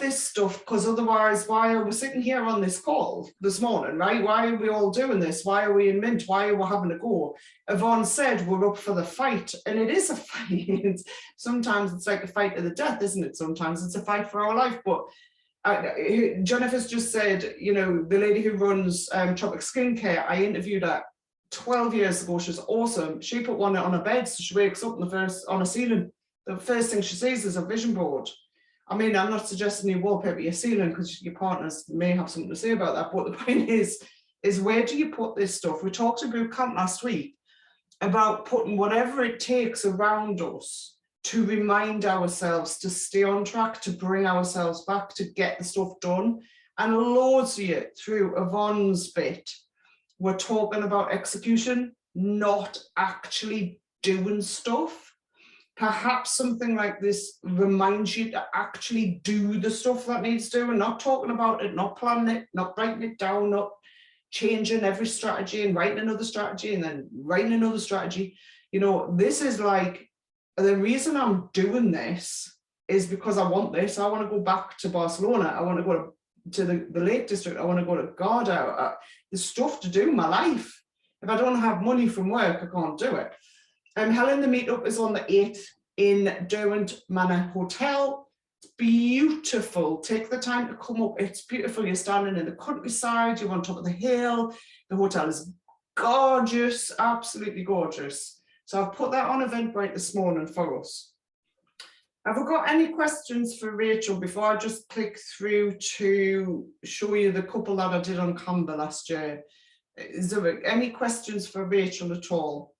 this stuff, because otherwise, why are we sitting here on this call this morning, right? Why are we all doing this? Why are we in Mint? Why are we having a go? Yvonne said we're up for the fight, and it is a fight. Sometimes it's like a fight to the death, isn't it? Sometimes it's a fight for our life. But Jennifer's just said, you know, the lady who runs Tropic Skincare, I interviewed her 12 years ago. She's awesome. She put one on her bed, so she wakes up on a ceiling. The first thing she sees is a vision board. I mean, I'm not suggesting you wallpaper your ceiling, because your partners may have something to say about that. But the point is where do you put this stuff? We talked to Boot Camp last week about putting whatever it takes around us to remind ourselves to stay on track, to bring ourselves back, to get the stuff done. And loads of you through Yvonne's bit, we're talking about execution, not actually doing stuff. Perhaps something like this reminds you to actually do the stuff that needs doing, not talking about it, not planning it, not writing it down, not changing every strategy and writing another strategy and then writing another strategy. You know, this is like, the reason I'm doing this is because I want this. I want to go back to Barcelona. I want to go to the Lake District. I want to go to Garda. There's stuff to do in my life. If I don't have money from work, I can't do it. Helen, the meetup is on the 8th in Derwent Manor Hotel. It's beautiful. Take the time to come up. It's beautiful. You're standing in the countryside. You're on top of the hill. The hotel is gorgeous, absolutely gorgeous. So I've put that on Eventbrite this morning for us. Have we got any questions for Rachel before I just click through to show you the couple that I did on Canva last year? Is there any questions for Rachel at all?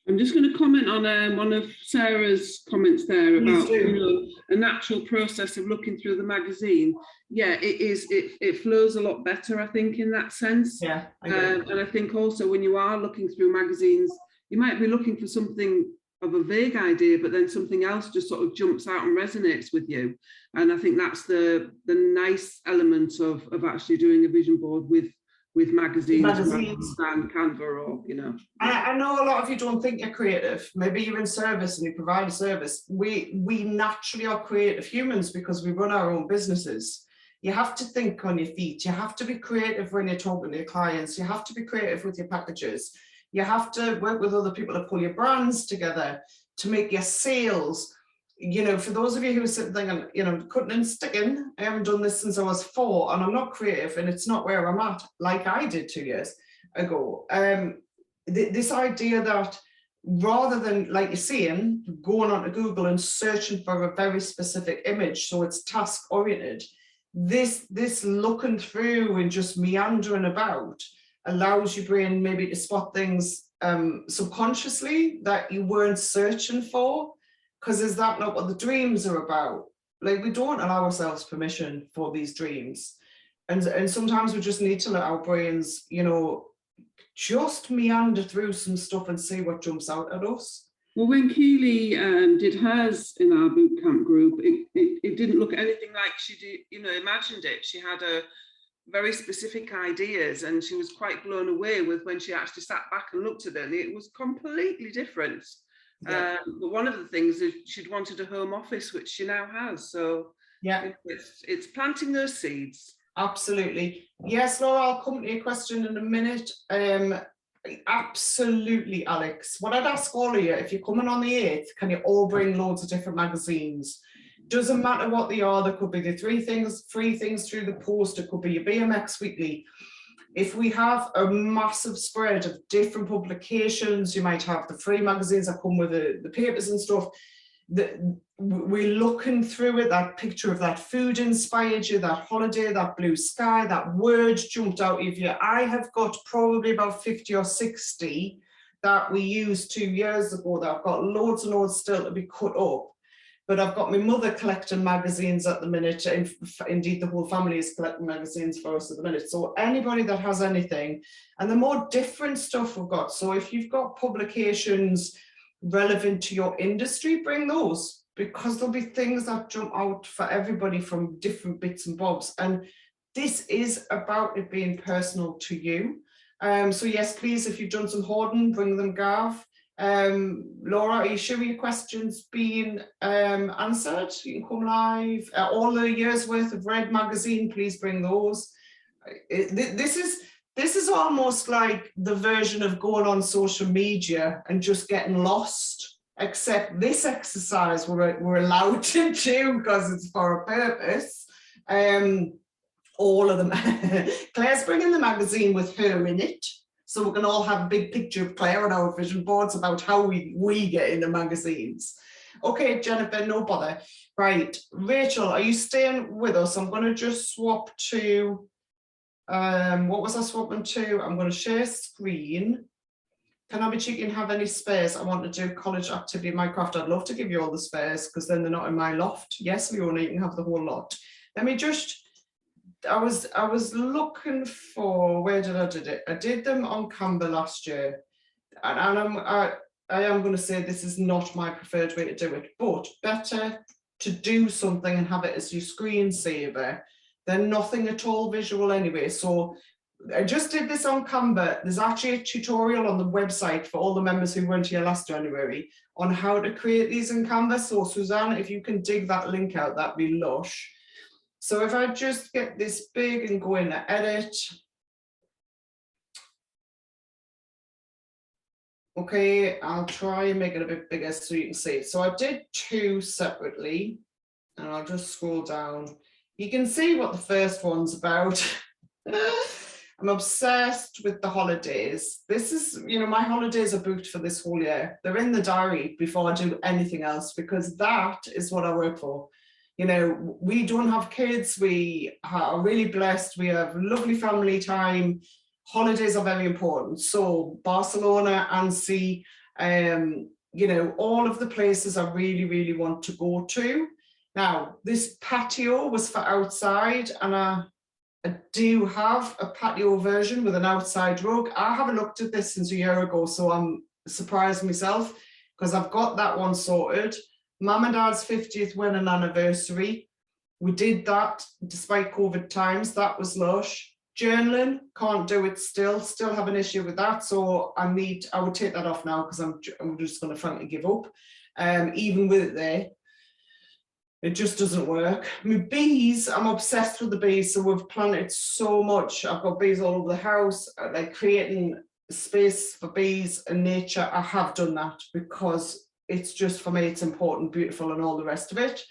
I'm just going to comment on one of Sarah's comments there about, you know, a natural process of looking through the magazine. Yeah, it is. It flows a lot better, I think, in that sense. Yeah. And I think also when you are looking through magazines, you might be looking for something of a vague idea, but then something else just sort of jumps out and resonates with you. And I think that's the nice element of actually doing a vision board with magazines and Canva, or, you know. I know a lot of you don't think you're creative. Maybe you're in service and you provide a service. We naturally are creative humans because we run our own businesses. You have to think on your feet. You have to be creative when you're talking to your clients. You have to be creative with your packages. You have to work with other people to pull your brands together, to make your sales. You know, for those of you who are sitting thinking, you know, cutting and sticking, I haven't done this since I was 4 and I'm not creative and it's not where I'm at, like I did 2 years ago. This idea that rather than, like you're saying, going onto Google and searching for a very specific image, so it's task oriented, this looking through and just meandering about allows your brain maybe to spot things subconsciously that you weren't searching for. Because is that not what the dreams are about? Like, we don't allow ourselves permission for these dreams. And sometimes we just need to let our brains, you know, just meander through some stuff and see what jumps out at us. Well, when Keely did hers in our boot camp group, it didn't look anything like she did, you know, imagined it. She had a very specific ideas, and she was quite blown away with when she actually sat back and looked at it. And it was completely different. Yeah. But one of the things is she'd wanted a home office, which she now has. So Yeah, it's planting those seeds. absolutely. Yes, Laura, I'll come to your question in a minute. Absolutely, Alex. What I'd ask all of you, if you're coming on the 8th, can you all bring loads of different magazines? Doesn't matter what they are. There could be the free things through the post. It could be your BMX Weekly. If we have a massive spread of different publications, you might have the free magazines that come with the papers and stuff. We're looking through it, that picture of that food inspired you, that holiday, that blue sky, that word jumped out of you. I have got probably about 50 or 60 that we used 2 years ago that I've got loads and loads still to be cut up. But I've got my mother collecting magazines at the minute. Indeed, the whole family is collecting magazines for us at the minute. So anybody that has anything, and the more different stuff we've got. So if you've got publications relevant to your industry, bring those, because there'll be things that jump out for everybody from different bits and bobs. And this is about it being personal to you. So yes, please, if you've done some hoarding, bring them, Gav. Laura, are you sure your questions being answered? You can come live. All the years worth of Red magazine, please bring those. This is almost like the version of going on social media and just getting lost, except this exercise we're allowed to do because it's for a purpose. All of them. Claire's bringing the magazine with her in it, so we can all have a big picture of Claire on our vision boards about how we get in the magazines. Okay, Jennifer, no bother. Right, Rachel, are you staying with us? I'm going to just swap to, what was I swapping to? I'm going to share screen. Can I be cheeky and have any spares? I want to do college activity in Minecraft. I'd love to give you all the spares because then they're not in my loft. Yes, Leona, you can have the whole lot. Let me just, I was looking for, where did I did it? I did them on Canva last year, and I am going to say this is not my preferred way to do it, but better to do something and have it as your screensaver than nothing at all visual anyway. So I just did this on Canva. There's actually a tutorial on the website for all the members who weren't here last January on how to create these in Canva. So Suzanne, if you can dig that link out, that'd be lush. So if I just get this big and go in to edit. Okay, I'll try and make it a bit bigger so you can see it. So I did 2 separately, and I'll just scroll down. You can see what the first one's about. I'm obsessed with the holidays. This is, you know, my holidays are booked for this whole year. They're in the diary before I do anything else, because that is what I work for. You know, we don't have kids. We are really blessed. We have lovely family time. Holidays are very important. So Barcelona, Annecy, you know, all of the places I really, really want to go to. Now, this patio was for outside, and I do have a patio version with an outside rug. I haven't looked at this since a year ago, so I'm surprised myself because I've got that one sorted. Mum and Dad's 50th wedding anniversary. We did that despite COVID times. That was lush. Journaling, can't do it still have an issue with that. So I would take that off now because I'm just going to frankly give up. Even with it there, it just doesn't work. My bees, I'm obsessed with the bees. So we've planted so much. I've got bees all over the house, like creating space for bees and nature. I have done that because it's just, for me, it's important, beautiful, and all the rest of it.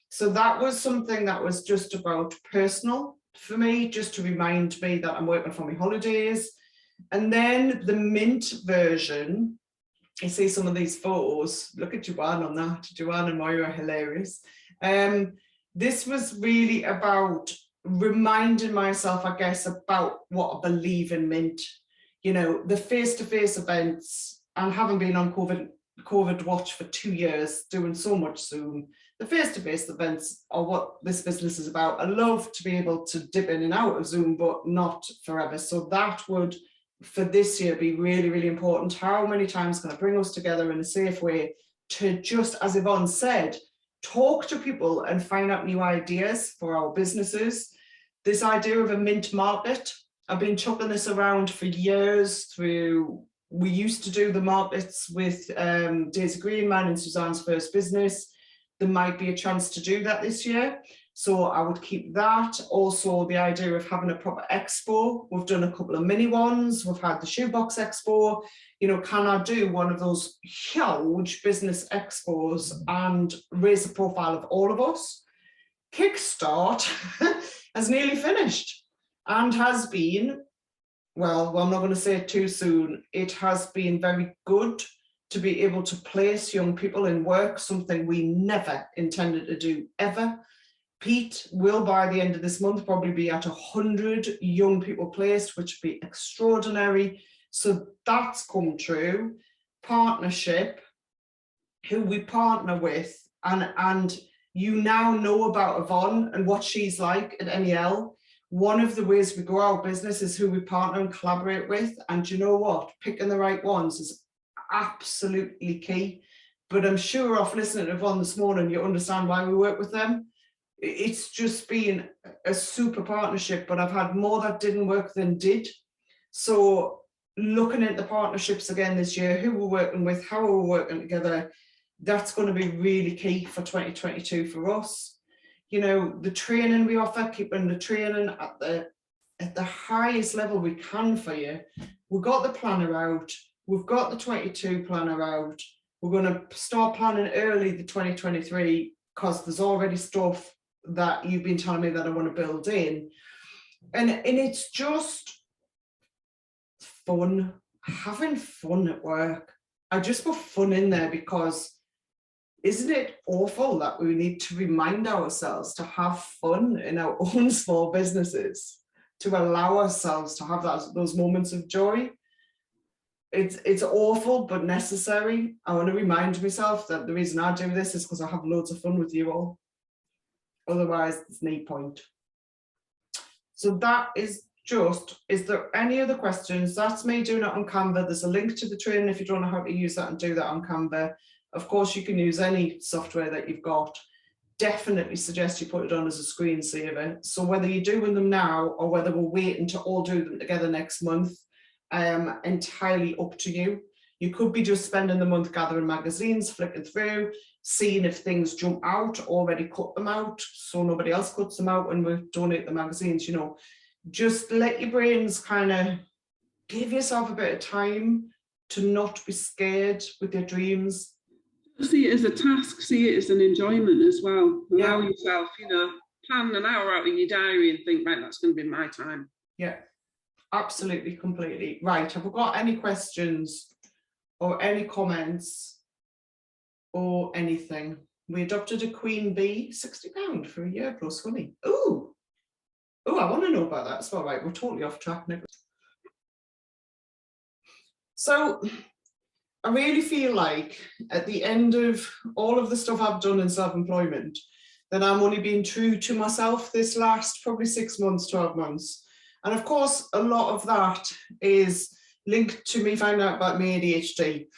So that was something that was just about personal for me, just to remind me that I'm working for my holidays. And then the mint version, you see some of these photos. Look at Joanne on that. Joanne and Moira are hilarious. This was really about reminding myself, I guess, about what I believe in Mint. You know, the face-to-face events, and having been on COVID watch for 2 years, doing so much Zoom, the face-to-face events are what this business is about. I love to be able to dip in and out of Zoom, but not forever. So that would for this year be really, really important. How many times can I bring us together in a safe way to just, as Yvonne said, talk to people and find out new ideas for our businesses. This idea of a mint market, I've been chucking this around for years we used to do the markets with Daisy Greenman and Suzanne's First Business. There might be a chance to do that this year. So I would keep that. Also the idea of having a proper expo. We've done a couple of mini ones. We've had the Shoebox Expo. You know, can I do one of those huge business expos and raise the profile of all of us? Kickstart has nearly finished and has been, well, I'm not going to say it too soon. It has been very good to be able to place young people in work, something we never intended to do ever. Pete will, by the end of this month, probably be at 100 young people placed, which would be extraordinary. So that's come true. Partnership, who we partner with, and you now know about Yvonne and what she's like at NEL. One of the ways we grow our business is who we partner and collaborate with. And you know what? Picking the right ones is absolutely key. But I'm sure off listening to Yvonne this morning, you understand why we work with them. It's just been a super partnership, but I've had more that didn't work than did. So looking at the partnerships again this year, who we're working with, how we're working together, that's going to be really key for 2022 for us. You know, the training we offer, keeping the training at the highest level we can for you. We've got the planner out, we've got the 22 planner out, we're going to start planning early the 2023 because there's already stuff that you've been telling me that I want to build in. And it's just fun, having fun at work. I just put fun in there because isn't it awful that we need to remind ourselves to have fun in our own small businesses, to allow ourselves to have those moments of joy? It's awful, but necessary. I want to remind myself that the reason I do this is because I have loads of fun with you all. Otherwise, there's no point. So that is just, is there any other questions? That's me doing it on Canva. There's a link to the training if you don't know how to use that and do that on Canva. Of course, you can use any software that you've got. Definitely suggest you put it on as a screensaver. So whether you're doing them now or whether we're waiting to all do them together next month, entirely up to you. You could be just spending the month gathering magazines, flicking through, seeing if things jump out, already cut them out so nobody else cuts them out when we donate the magazines. You know, just let your brains kind of give yourself a bit of time to not be scared with your dreams. See it as a task, see it as an enjoyment as well. Allow yourself, you know, plan an hour out in your diary and think, right, that's going to be my time. Yeah, absolutely, completely. Right, have we got any questions or any comments or anything? We adopted a queen bee, £60 for a year plus honey. Ooh, I want to know about that as well. Right, we're totally off track now. So I really feel like at the end of all of the stuff I've done in self-employment, that I'm only being true to myself this last probably 6 months, 12 months. And of course, a lot of that is linked to me finding out about my ADHD.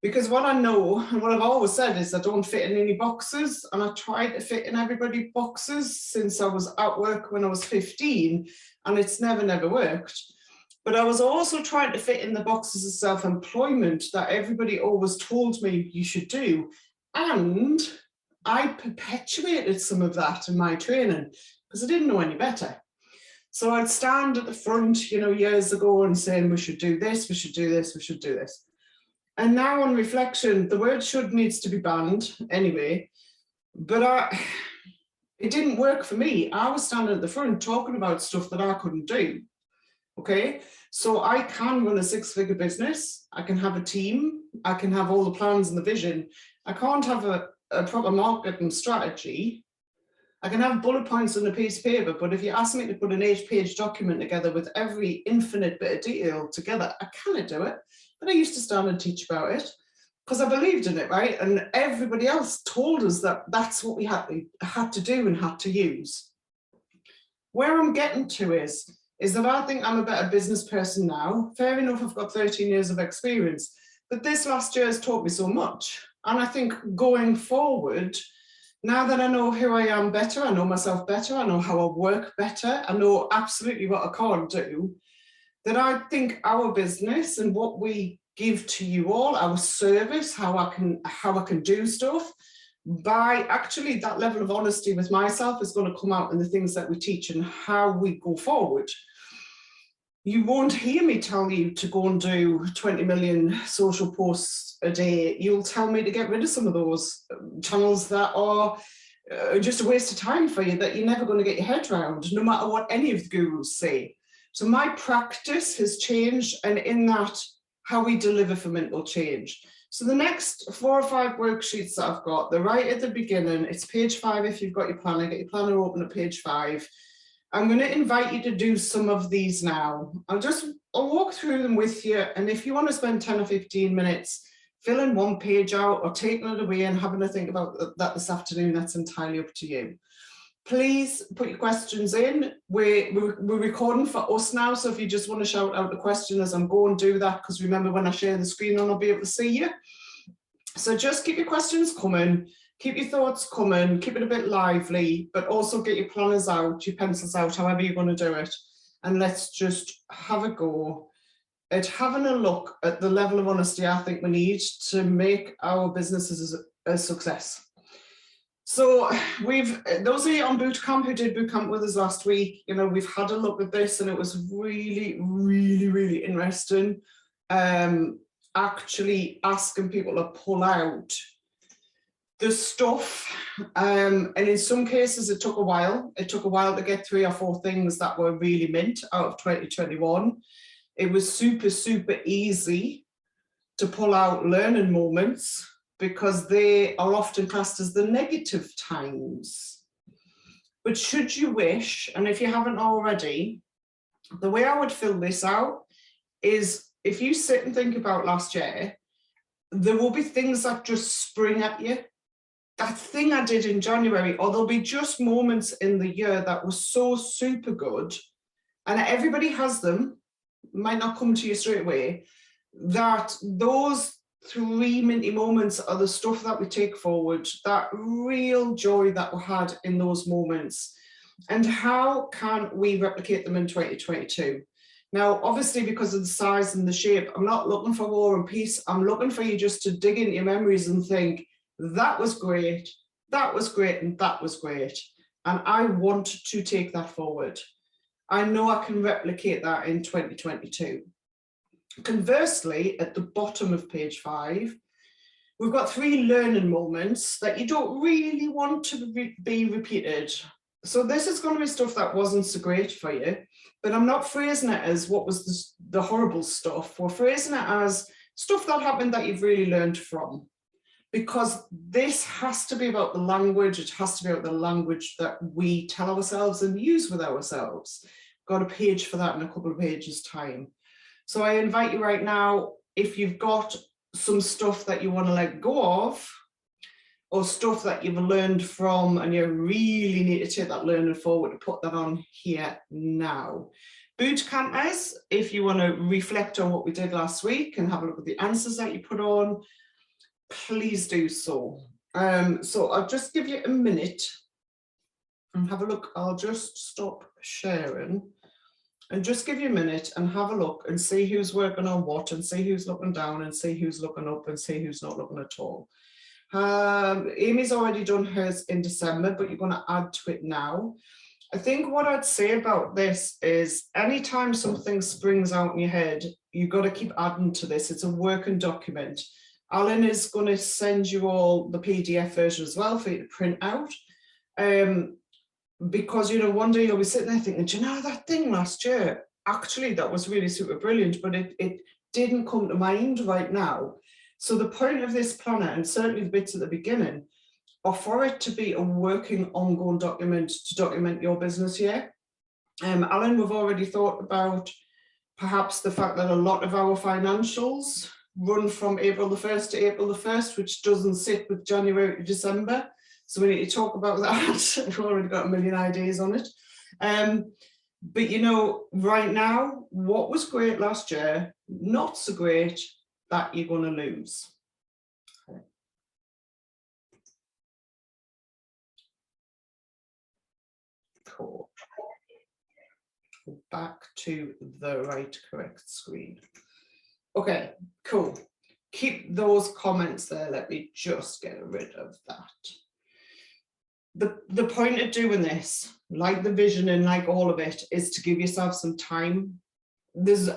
Because what I know and what I've always said is I don't fit in any boxes, and I tried to fit in everybody's boxes since I was at work when I was 15, and it's never worked. But I was also trying to fit in the boxes of self-employment that everybody always told me you should do. And I perpetuated some of that in my training because I didn't know any better. So I'd stand at the front, you know, years ago and saying, we should do this, we should do this, we should do this. And now on reflection, the word should needs to be banned anyway, but it didn't work for me. I was standing at the front talking about stuff that I couldn't do. Okay, so I can run a 6-figure business. I can have a team. I can have all the plans and the vision. I can't have a proper marketing strategy. I can have bullet points on a piece of paper, but if you ask me to put an 8-page document together with every infinite bit of detail together, I cannot do it. But I used to stand and teach about it because I believed in it, right? And everybody else told us that that's what we had to do and had to use. Where I'm getting to is, is that I think I'm a better business person now. Fair enough, I've got 13 years of experience, but this last year has taught me so much. And I think going forward, now that I know who I am better, I know myself better, I know how I work better, I know absolutely what I can't do, that I think our business and what we give to you all, our service, how I can do stuff, by actually that level of honesty with myself is going to come out in the things that we teach and how we go forward. You won't hear me tell you to go and do 20 million social posts a day. You'll tell me to get rid of some of those channels that are just a waste of time for you, that you're never going to get your head around, no matter what any of the gurus say. So my practice has changed, and in that, how we deliver for Mint will change. So the next 4 or 5 worksheets that I've got, they're right at the beginning. It's page 5 if you've got your planner. Get your planner open at page 5. I'm going to invite you to do some of these now. I'll walk through them with you, and if you want to spend 10 or 15 minutes filling one page out or taking it away and having a think about that this afternoon, that's entirely up to you. Please put your questions in. We're recording for us now, so if you just want to shout out the question as I'm going, do that, because remember, when I share the screen on, I'll be able to see you. So just keep your questions coming, keep your thoughts coming, keep it a bit lively, but also get your planners out, your pencils out, however you're going to do it. And let's just have a go at having a look at the level of honesty I think we need to make our businesses a success. So those of you on bootcamp who did bootcamp with us last week, you know, we've had a look at this, and it was really, really, really interesting. Actually asking people to pull out the stuff, and in some cases it took a while. It took a while to get 3 or 4 things that were really mint out of 2021. It was super, super easy to pull out learning moments, because they are often classed as the negative times. But should you wish, and if you haven't already, the way I would fill this out is, if you sit and think about last year, there will be things that just spring at you. That thing I did in January, or there'll be just moments in the year that were so super good, and everybody has them, might not come to you straight away, that those 3 minty moments are the stuff that we take forward, that real joy that we had in those moments. And how can we replicate them in 2022? Now, obviously, because of the size and the shape, I'm not looking for war and peace. I'm looking for you just to dig into your memories and think, that was great, that was great, and that was great. And I want to take that forward. I know I can replicate that in 2022. Conversely, at the bottom of page 5, we've got 3 learning moments that you don't really want to be repeated. So this is going to be stuff that wasn't so great for you, but I'm not phrasing it as what was the horrible stuff. We're phrasing it as stuff that happened that you've really learned from, because this has to be about the language. It has to be about the language that we tell ourselves and use with ourselves. Got a page for that in a couple of pages time. So I invite you right now, if you've got some stuff that you want to let go of, or stuff that you've learned from and you really need to take that learning forward, to put that on here now. Boot campers, if you want to reflect on what we did last week and have a look at the answers that you put on, please do so. So I'll just give you a minute and have a look. I'll just stop sharing and just give you a minute and have a look and see who's working on what, and see who's looking down, and see who's looking up, and see who's not looking at all. Amy's already done hers in December, but you're going to add to it now. I think what I'd say about this is, anytime something springs out in your head, you've got to keep adding to this. It's a working document. Alan is going to send you all the PDF version as well for you to print out. Because, you know, one day you'll be sitting there thinking, do you know that thing last year? Actually, that was really super brilliant, but it didn't come to mind right now. So the point of this planner, and certainly the bits at the beginning, are for it to be a working, ongoing document to document your business year. Alan, we've already thought about perhaps the fact that a lot of our financials run from April the 1st to April the 1st, which doesn't sit with January to December. So we need to talk about that. We've already got a million ideas on it. But you know, right now, what was great last year, not so great, that you're going to lose. Okay. Cool. Back to the right correct screen. Okay, cool. Keep those comments there. Let me just get rid of that. The point of doing this, like the vision and like all of it, is to give yourself some time. There's,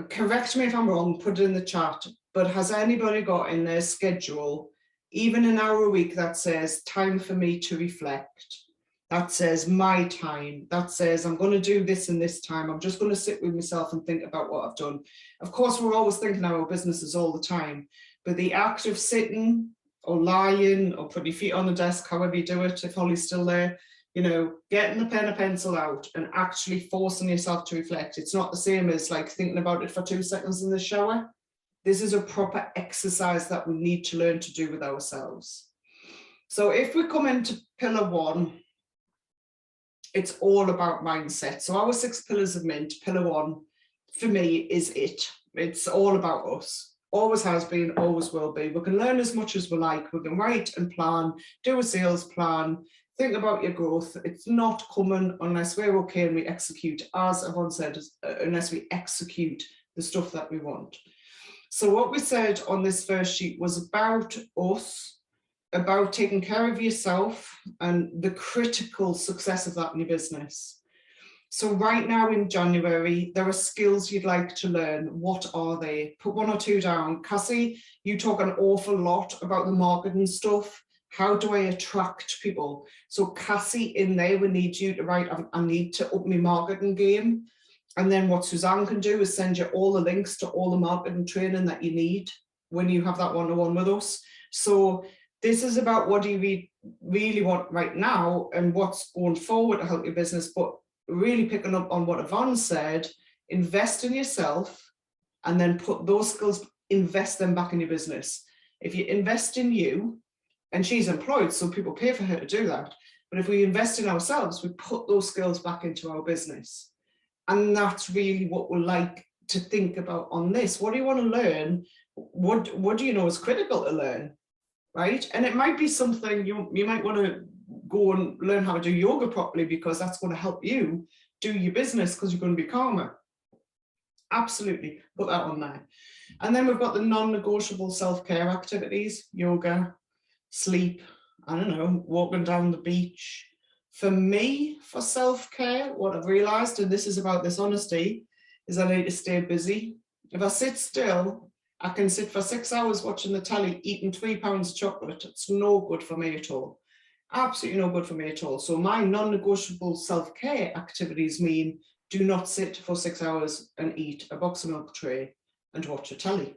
correct me if I'm wrong, put it in the chat, but has anybody got in their schedule even an hour a week that says time for me to reflect? That says my time, that says I'm going to do this in this time. I'm just going to sit with myself and think about what I've done. Of course, we're always thinking about our businesses all the time, but the act of sitting or lying or putting your feet on the desk, however you do it, if Holly's still there, you know, getting the pen and pencil out and actually forcing yourself to reflect. It's not the same as like thinking about it for 2 seconds in the shower. This is a proper exercise that we need to learn to do with ourselves. So if we come into pillar 1, it's all about mindset. So our 6 pillars of Mint, pillar 1, for me, is it. It's all about us. Always has been, always will be. We can learn as much as we like. We can write and plan, do a sales plan, think about your growth. It's not coming unless we're okay and we execute, as everyone said, unless we execute the stuff that we want. So what we said on this first sheet was about us, about taking care of yourself and the critical success of that in your business. So right now in January, there are skills you'd like to learn. What are they? Put 1 or 2 down. Cassie, you talk an awful lot about the marketing stuff. How do I attract people? So Cassie, in there, we need you to write, I need to up my marketing game. And then what Suzanne can do is send you all the links to all the marketing training that you need when you have that one-on-one with us. So this is about what do you really want right now and what's going forward to help your business, but really picking up on what Yvonne said, invest in yourself and then put those skills, invest them back in your business. If you invest in you, and she's employed, so people pay for her to do that, but if we invest in ourselves, we put those skills back into our business. And that's really what we like to think about on this. What do you want to learn? What do you know is critical to learn? Right? And it might be something you might want to go and learn how to do yoga properly because that's going to help you do your business because you're going to be calmer. Absolutely, put that on there. And then we've got the non-negotiable self-care activities, yoga, sleep, I don't know, walking down the beach. For me, for self-care, what I've realized, and this is about this honesty, is I need to stay busy. If I sit still, I can sit for 6 hours watching the telly, eating 3 pounds of chocolate. It's no good for me at all. Absolutely no good for me at all. So my non-negotiable self-care activities mean do not sit for 6 hours and eat a box of milk tray and watch a telly.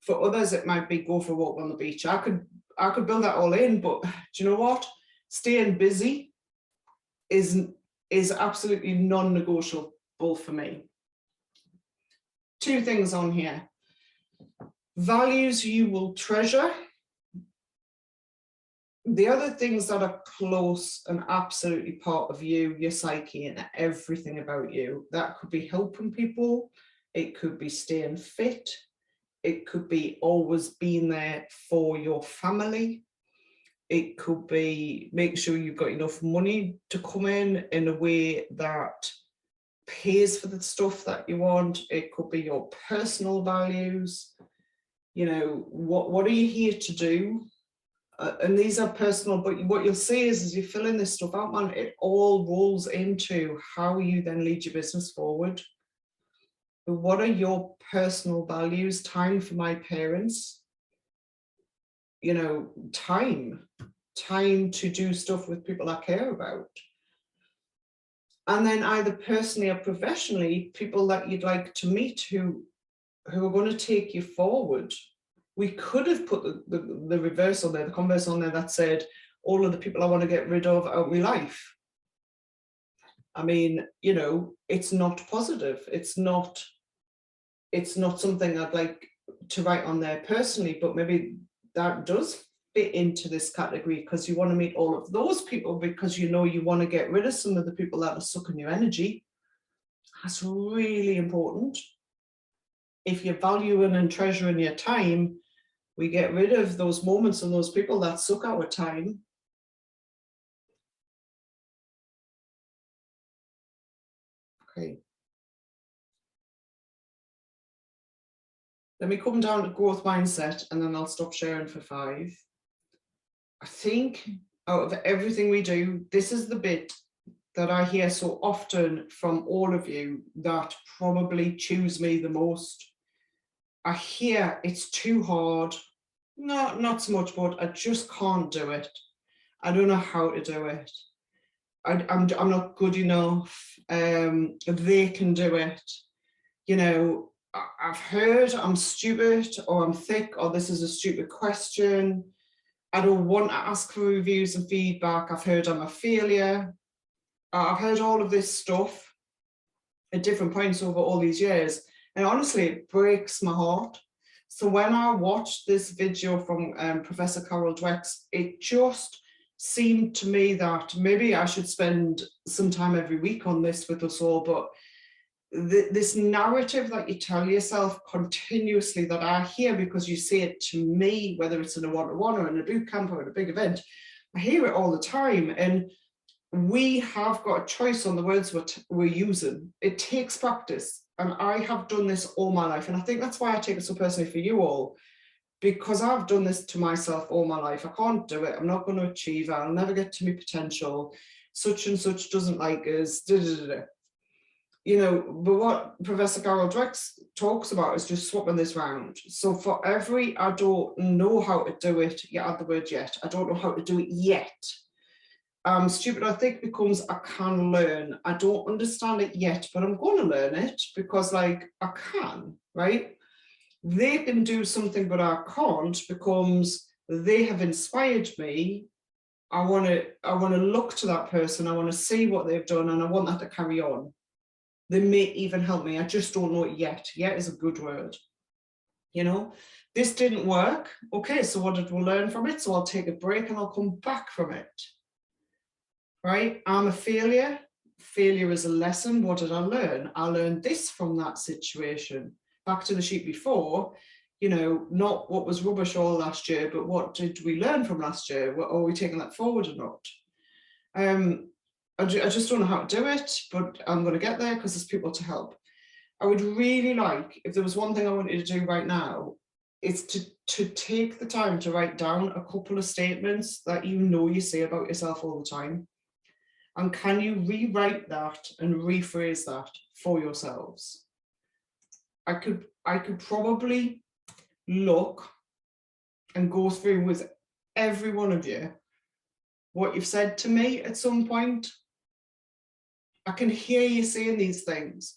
For others, it might be go for a walk on the beach. I could build that all in, but do you know what? Staying busy is absolutely non-negotiable for me. 2 things on here. Values you will treasure. The other things that are close and absolutely part of you, your psyche and everything about you, that could be helping people, it could be staying fit, it could be always being there for your family, it could be make sure you've got enough money to come in a way that pays for the stuff that you want, it could be your personal values. You know, what are you here to do? And these are personal, but what you'll see is as you fill in this stuff out, man, it all rolls into how you then lead your business forward. But what are your personal values? Time for my parents, you know, time to do stuff with people I care about. And then either personally or professionally, people that you'd like to meet who are going to take you forward. We could have put the reverse on there, the converse on there that said, all of the people I want to get rid of out of my life. I mean, you know, it's not positive. It's not something I'd like to write on there personally, but maybe that does fit into this category because you want to meet all of those people because you know you want to get rid of some of the people that are sucking your energy. That's really important. If you're valuing and treasuring your time, we get rid of those moments and those people that suck our time. Okay. Let me come down to growth mindset and then I'll stop sharing for 5. I think out of everything we do, this is the bit that I hear so often from all of you that probably choose me the most. I hear it's too hard. No, not so much, but I just can't do it. I don't know how to do it. I'm not good enough. They can do it. You know, I've heard I'm stupid or I'm thick or this is a stupid question. I don't want to ask for reviews and feedback. I've heard I'm a failure. I've heard all of this stuff at different points over all these years. And honestly, it breaks my heart. So when I watched this video from Professor Carol Dweck, it just seemed to me that maybe I should spend some time every week on this with us all, but this narrative that you tell yourself continuously that I hear because you say it to me, whether it's in a one-to-one or in a boot camp or in a big event, I hear it all the time. And we have got a choice on the words we're using. It takes practice. And I have done this all my life. And I think that's why I take it so personally for you all, because I've done this to myself all my life. I can't do it. I'm not going to achieve it. I'll never get to my potential. Such and such doesn't like us. You know, but what Professor Carol Dweck talks about is just swapping this round. So for every, I don't know how to do it, you add the word yet. I don't know how to do it yet. Stupid, I think, becomes I can learn. I don't understand it yet, but I'm going to learn it because, like, I can, right? They can do something, but I can't, becomes they have inspired me. I want to look to that person. I want to see what they've done, and I want that to carry on. They may even help me. I just don't know it yet. Yet is a good word. You know, this didn't work. Okay, so what did we learn from it? So I'll take a break and I'll come back from it. Right? I'm a failure. Failure is a lesson. What did I learn? I learned this from that situation. Back to the sheet before, you know, not what was rubbish all last year, but what did we learn from last year? Are we taking that forward or not? I just don't know how to do it, but I'm going to get there because there's people to help. I would really like, if there was one thing I wanted to do right now, is to take the time to write down a couple of statements that you know you say about yourself all the time. And can you rewrite that and rephrase that for yourselves? I could probably look and go through with every one of you what you've said to me at some point. I can hear you saying these things.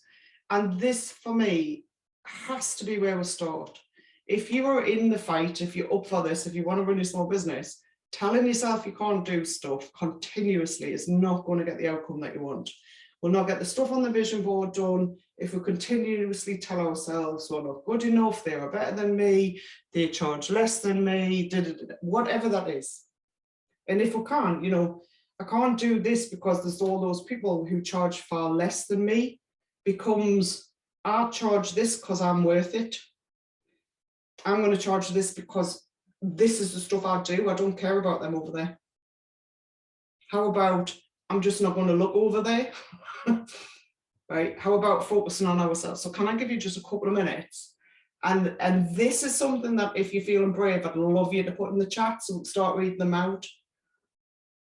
And this, for me, has to be where we start. If you are in the fight, if you're up for this, if you want to run a small business, telling yourself you can't do stuff continuously is not going to get the outcome that you want. We'll not get the stuff on the vision board done if we continuously tell ourselves we're not good enough, they are better than me, they charge less than me, whatever that is. And if we can't, you know, I can't do this because there's all those people who charge far less than me, becomes I charge this because I'm worth it. I'm going to charge this because this is the stuff I do. I don't care about them over there. How about I'm just not going to look over there? Right? How about focusing on ourselves? So can I give you just a couple of minutes? And this is something that if you're feeling brave, I'd love you to put in the chat so we'll start reading them out.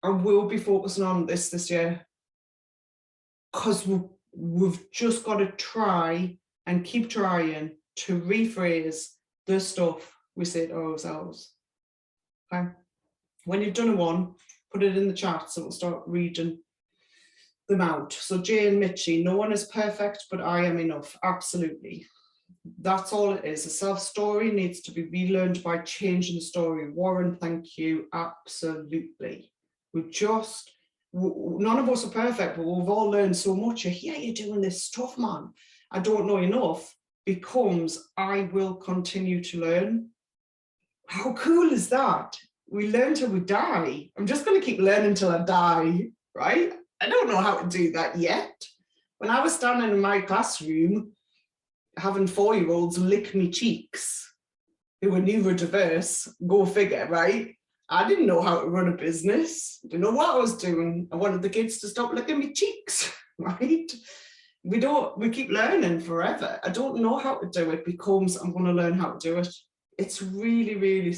I will be focusing on this year because we've just got to try and keep trying to rephrase the stuff we say to ourselves. Okay? When you've done one, put it in the chat so we'll start reading them out. So Jane Mitchie, no one is perfect, but I am enough. Absolutely. That's all it is. A self-story needs to be relearned by changing the story. Warren, thank you. Absolutely. None of us are perfect, but we've all learned so much. Yeah, you're doing this stuff, man. I don't know enough. Becomes I will continue to learn. How cool is that? we learn till we die. I'm just going to keep learning till I die, right? I don't know how to do that yet. When I was standing in my classroom, having 4-year-olds lick me cheeks, who were neurodiverse, go figure, right? I didn't know how to run a business. Didn't know what I was doing. I wanted the kids to stop licking me cheeks, right? We keep learning forever. I don't know how to do it becomes I'm going to learn how to do it. It's really, really,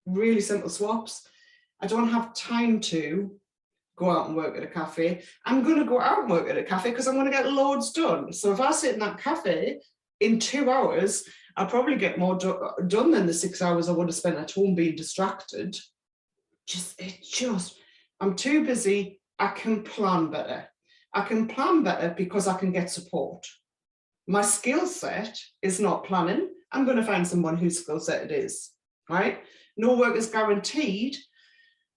really simple swaps. I don't have time to go out and work at a cafe. I'm going to go out and work at a cafe because I'm going to get loads done. So if I sit in that cafe in 2 hours, I'll probably get more done than the 6 hours I would have spent at home being distracted. I'm too busy. I can plan better. I can plan better because I can get support. My skill set is not planning. I'm going to find someone whose skill set it is, right? No work is guaranteed.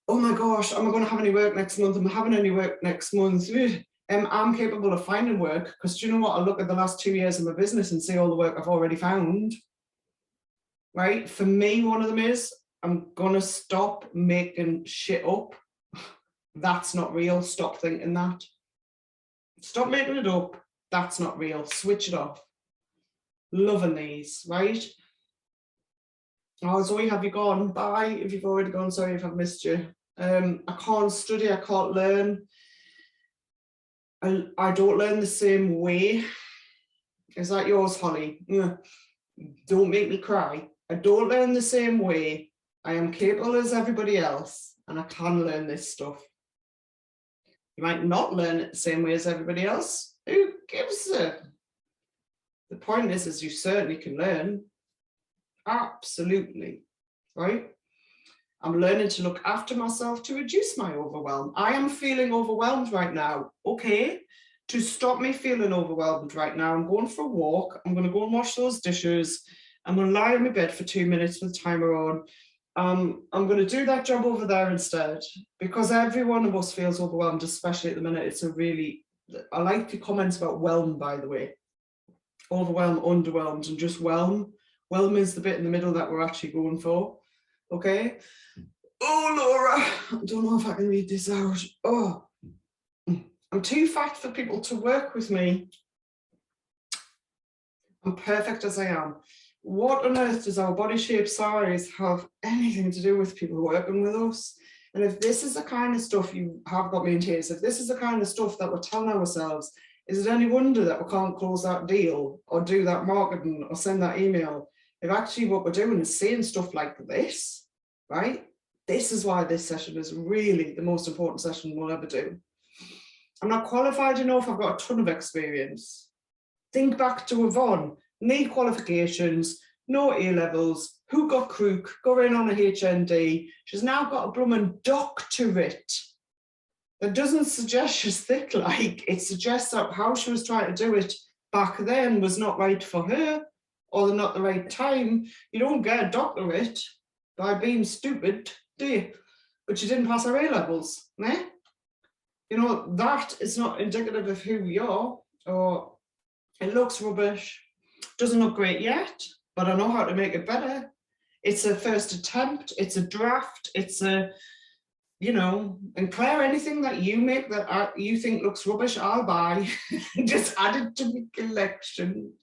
Oh my gosh, am I going to have any work next month? Am I having any work next month? I'm capable of finding work because do you know what? I look at the last 2 years of my business and see all the work I've already found, right? For me, one of them is I'm going to stop making shit up. That's not real. Stop thinking that. Stop making it up. That's not real. Switch it off. Loving these, right? Oh, Zoe, have you gone? Bye. If you've already gone, sorry if I've missed you. I can't study, I can't learn. I don't learn the same way. Is that yours, Holly? Yeah. Don't make me cry. I don't learn the same way. I am capable as everybody else, and I can learn this stuff. You might not learn it the same way as everybody else. Who gives a? The point is you certainly can learn. Absolutely, right? I'm learning to look after myself to reduce my overwhelm. I am feeling overwhelmed right now. Okay, to stop me feeling overwhelmed right now, I'm going for a walk. I'm going to go and wash those dishes. I'm going to lie on my bed for 2 minutes with the timer on. I'm going to do that job over there instead, because every one of us feels overwhelmed, especially at the minute. It's a really, I like the comments about whelm, by the way. Overwhelm, underwhelmed, and just whelm. Whelm is the bit in the middle that we're actually going for. Okay. Oh, Laura, I don't know if I can read this out. Oh, I'm too fat for people to work with me. I'm perfect as I am. What on earth does our body shape size have anything to do with people working with us? And if this is the kind of stuff you have got me in tears, if this is the kind of stuff that we're telling ourselves, is it any wonder that we can't close that deal or do that marketing or send that email? If actually what we're doing is saying stuff like this, right? This is why this session is really the most important session we'll ever do. I'm not qualified enough, I've got a ton of experience. Think back to Yvonne, no qualifications, no A-levels, who got crook, got in on a HND. She's now got a blooming doctorate. That doesn't suggest she's thick, like, it suggests that how she was trying to do it back then was not right for her, or not the right time. You don't get a doctorate by being stupid, do you? But she didn't pass her A-levels, eh? You know, that is not indicative of who we are, or it looks rubbish, doesn't look great yet, but I know how to make it better. It's a first attempt, it's a draft, it's a, you know, and Claire, anything that you make that you think looks rubbish, I'll buy. Just add it to my collection,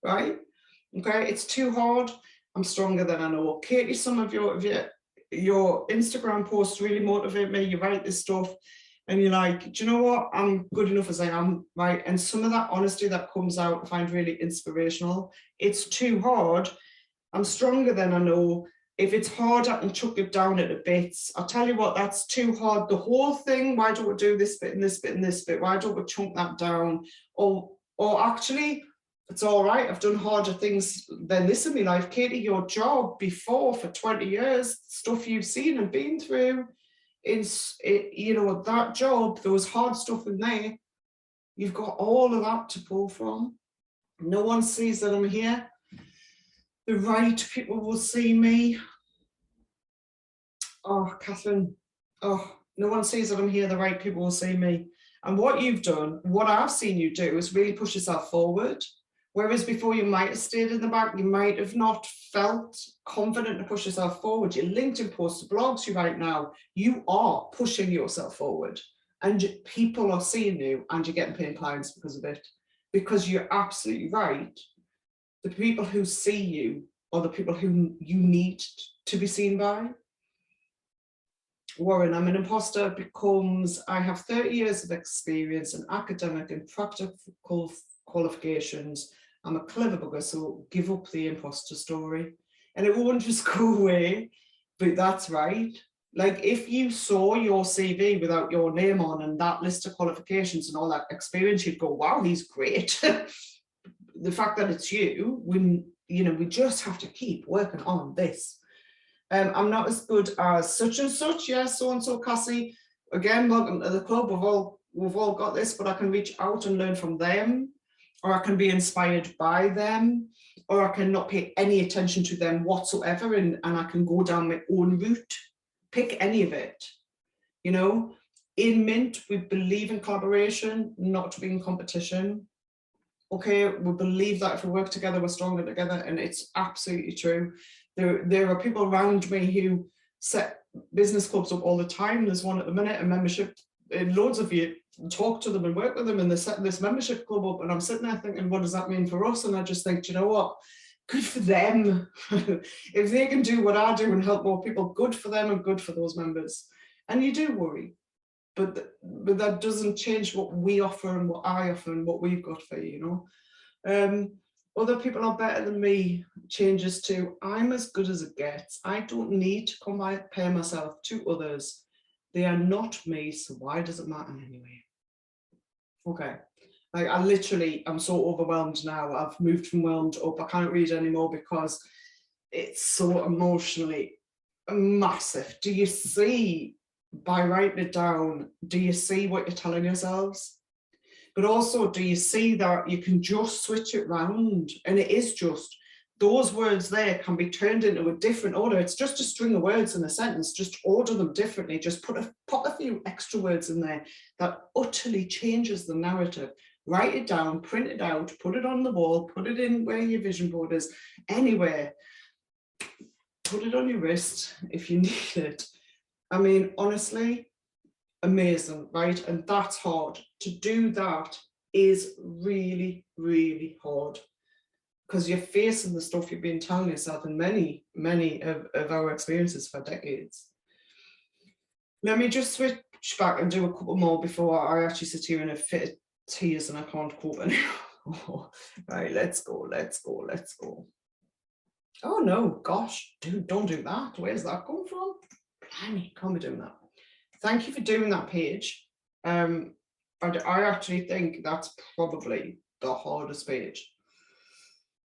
right? Okay, it's too hard. I'm stronger than I know. Katie, some of your Instagram posts really motivate me. You write this stuff and you're like, do you know what? I'm good enough as I am, right? And some of that honesty that comes out, I find really inspirational. It's too hard. I'm stronger than I know. If it's hard, I can chuck it down into bits. I'll tell you what, that's too hard. The whole thing, why don't we do this bit and this bit and this bit? Why don't we chunk that down? Or actually, it's all right, I've done harder things than this in my life. Katie, your job before for 20 years, stuff you've seen and been through, you know, that job, there was hard stuff in there. You've got all of that to pull from. No one sees that I'm here. The right people will see me. Oh, Catherine, oh, no one sees that I'm here. The right people will see me. And what you've done, what I've seen you do is really push yourself forward. Whereas before you might have stayed in the back, you might have not felt confident to push yourself forward. Your LinkedIn posts, blogs you write now, you are pushing yourself forward and people are seeing you and you're getting paying clients because of it. Because you're absolutely right. The people who see you are the people who you need to be seen by. Warren, I'm an imposter because I have 30 years of experience in academic and practical qualifications. I'm a clever bugger, so give up the imposter story. And it won't just go away, but that's right. Like if you saw your CV without your name on and that list of qualifications and all that experience, you'd go, wow, he's great. The fact that it's you, when we just have to keep working on this. I'm not as good as such and such, yes, so and so, Cassie. Again, welcome to the club. We've all got this, but I can reach out and learn from them, or I can be inspired by them, or I can not pay any attention to them whatsoever, and I can go down my own route. Pick any of it. In Mint, we believe in collaboration, not to be in competition. Okay, we believe that if we work together, we're stronger together, and it's absolutely true. There are people around me who set business clubs up all the time. There's one at the minute, a membership, and loads of you talk to them and work with them, and they're setting this membership club up, and I'm sitting there thinking, what does that mean for us? And I just think, you know what? Good for them. If they can do what I do and help more people, good for them and good for those members. And you do worry, but that doesn't change what we offer and what I offer and what we've got for you, Other people are better than me changes to, I'm as good as it gets. I don't need to compare myself to others. They are not me, so why does it matter anyway? Okay. Like I'm so overwhelmed now. I've moved from whelmed up. I can't read anymore because it's so emotionally massive. Do you see, by writing it down, do you see what you're telling yourselves? But also, do you see that you can just switch it round? And it is just, those words there can be turned into a different order. It's just a string of words in a sentence. Just order them differently. Just put a few extra words in there that utterly changes the narrative. Write it down, print it out, put it on the wall, put it in where your vision board is, anywhere. Put it on your wrist if you need it. I mean, honestly, amazing, right? And that's hard. To do that is really, really hard because you're facing the stuff you've been telling yourself in many of our experiences for decades. Let me just switch back and do a couple more before I actually sit here in a fit of tears and I can't cope anymore. Right, let's go. Oh no, gosh, dude, don't do that. Where's that come from? Blimey, can't be doing that. Thank you for doing that page. I actually think that's probably the hardest page.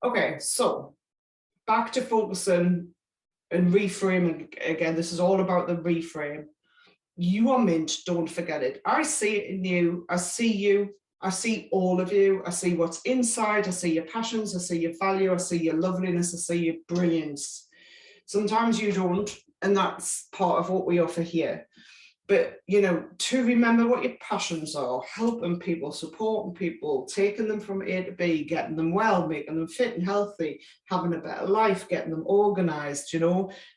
Okay, so back to focusing and reframing again. This is all about the reframe. You are Mint, don't forget it. I see it in you. I see you. I see all of you. I see what's inside. I see your passions. I see your value. I see your loveliness. I see your brilliance. Sometimes you don't, and that's part of what we offer here. But, to remember what your passions are, helping people, supporting people, taking them from A to B, getting them well, making them fit and healthy, having a better life, getting them organized,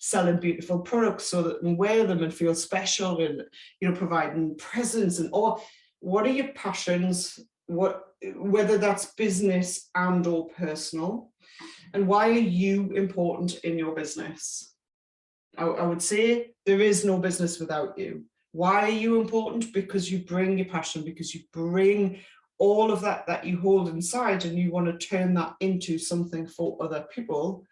selling beautiful products so that they can wear them and feel special and, providing presents and all. What are your passions? Whether that's business and or personal, and why are you important in your business? I would say there is no business without you. Why are you important? Because you bring your passion, because you bring all of that you hold inside and you want to turn that into something for other people.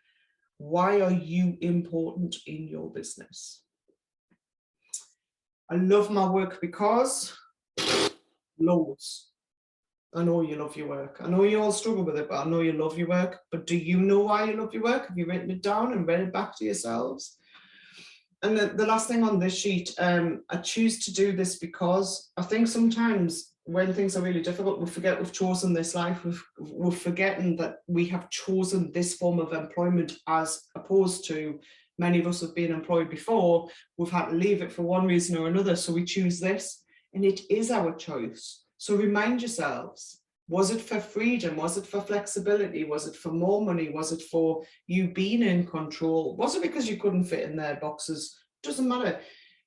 Why are you important in your business? I love my work because loads. I know you love your work. I know you all struggle with it, but I know you love your work. But do you know why you love your work? Have you written it down and read it back to yourselves? And the last thing on this sheet, I choose to do this because I think sometimes when things are really difficult, we forget we've chosen this life. We're forgetting that we have chosen this form of employment as opposed to many of us have been employed before. We've had to leave it for one reason or another. So we choose this and it is our choice. So remind yourselves, Was it for freedom? Was it for flexibility? Was it for more money? Was it for you being in control? Was it because you couldn't fit in their boxes? Doesn't matter.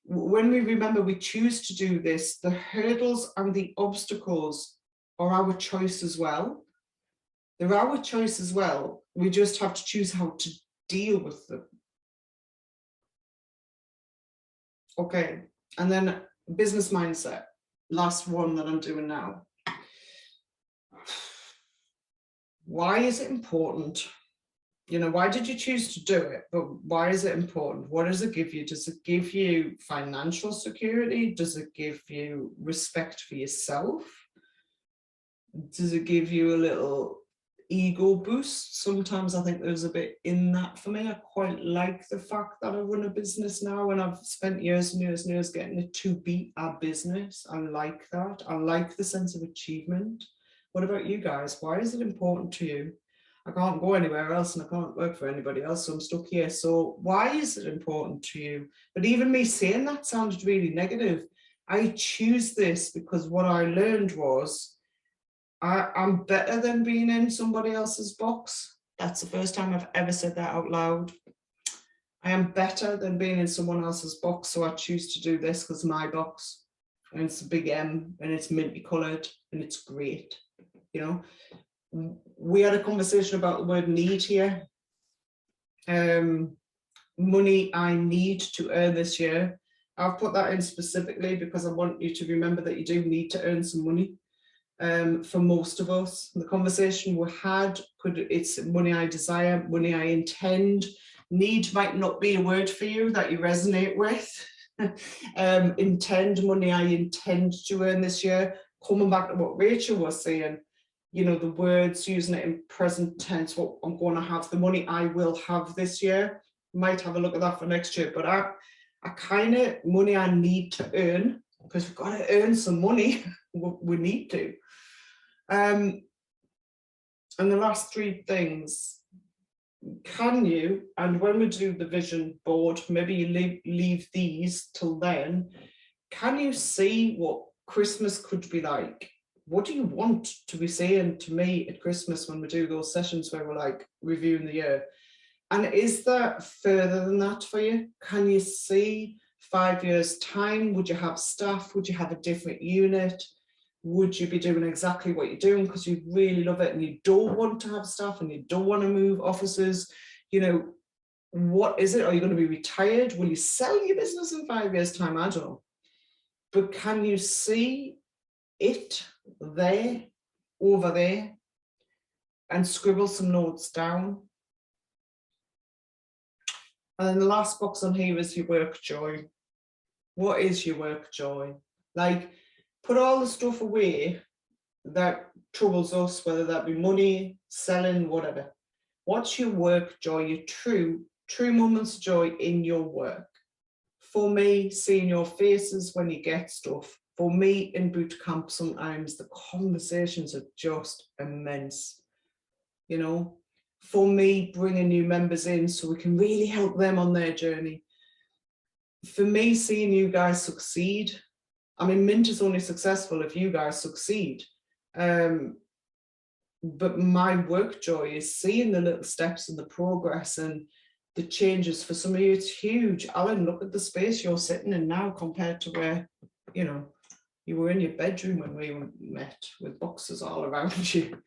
When we remember we choose to do this, the hurdles and the obstacles are our choice as well. They're our choice as well. We just have to choose how to deal with them. Okay, and then business mindset, last one that I'm doing now. Why is it important? You know, why did you choose to do it? But why is it important? What does it give you? Does it give you financial security? Does it give you respect for yourself? Does it give you a little ego boost? Sometimes I think there's a bit in that for me. I quite like the fact that I run a business now, and I've spent years and years and years getting it to be a business. I like that. I like the sense of achievement. What about you guys? Why is it important to you? I can't go anywhere else and I can't work for anybody else, so I'm stuck here. So why is it important to you? But even me saying that sounded really negative. I choose this because what I learned was I'm better than being in somebody else's box. That's the first time I've ever said that out loud. I am better than being in someone else's box, so I choose to do this because my box, and it's a big M, and it's minty coloured, and it's great. You know, we had a conversation about the word need here. Money I need to earn this year. I've put that in specifically because I want you to remember that you do need to earn some money. For most of us, the conversation we had, it's money I desire, money I intend. Need might not be a word for you that you resonate with. Intend, money I intend to earn this year. Coming back to what Rachel was saying, you know, the words, using it in present tense, what I'm going to have, the money I will have this year. Might have a look at that for next year, but I kind of, money I need to earn, because we've got to earn some money. We need to. And the last three things, can you, and when we do the vision board, maybe you leave these till then, can you see what Christmas could be like? What do you want to be saying to me at Christmas when we do those sessions where we're like reviewing the year? And is that further than that for you? Can you see 5 years' time? Would you have staff? Would you have a different unit? Would you be doing exactly what you're doing because you really love it and you don't want to have staff and you don't want to move offices? You know, what is it? Are you going to be retired? Will you sell your business in 5 years' time? I don't know. But can you see it there, over there, and scribble some notes down? And then the last box on here is your work joy. What is your work joy? Like, put all the stuff away that troubles us, whether that be money, selling, whatever. What's your work joy, your true moments of joy in your work? For me, seeing your faces when you get stuff. For me, in boot camp, sometimes the conversations are just immense. You know, for me, bringing new members in so we can really help them on their journey. For me, seeing you guys succeed. I mean, Mint is only successful if you guys succeed. But my work joy is seeing the little steps and the progress and the changes. For some of you, it's huge. Alan, look at the space you're sitting in now compared to where, you know, you were in your bedroom when we met with boxes all around you.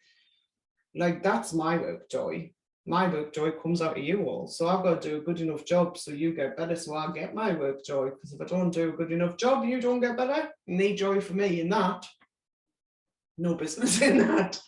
Like, that's my work joy. My work joy comes out of you all. So I've got to do a good enough job so you get better, so I get my work joy. Because if I don't do a good enough job, you don't get better. Need joy for me in that. No business in that.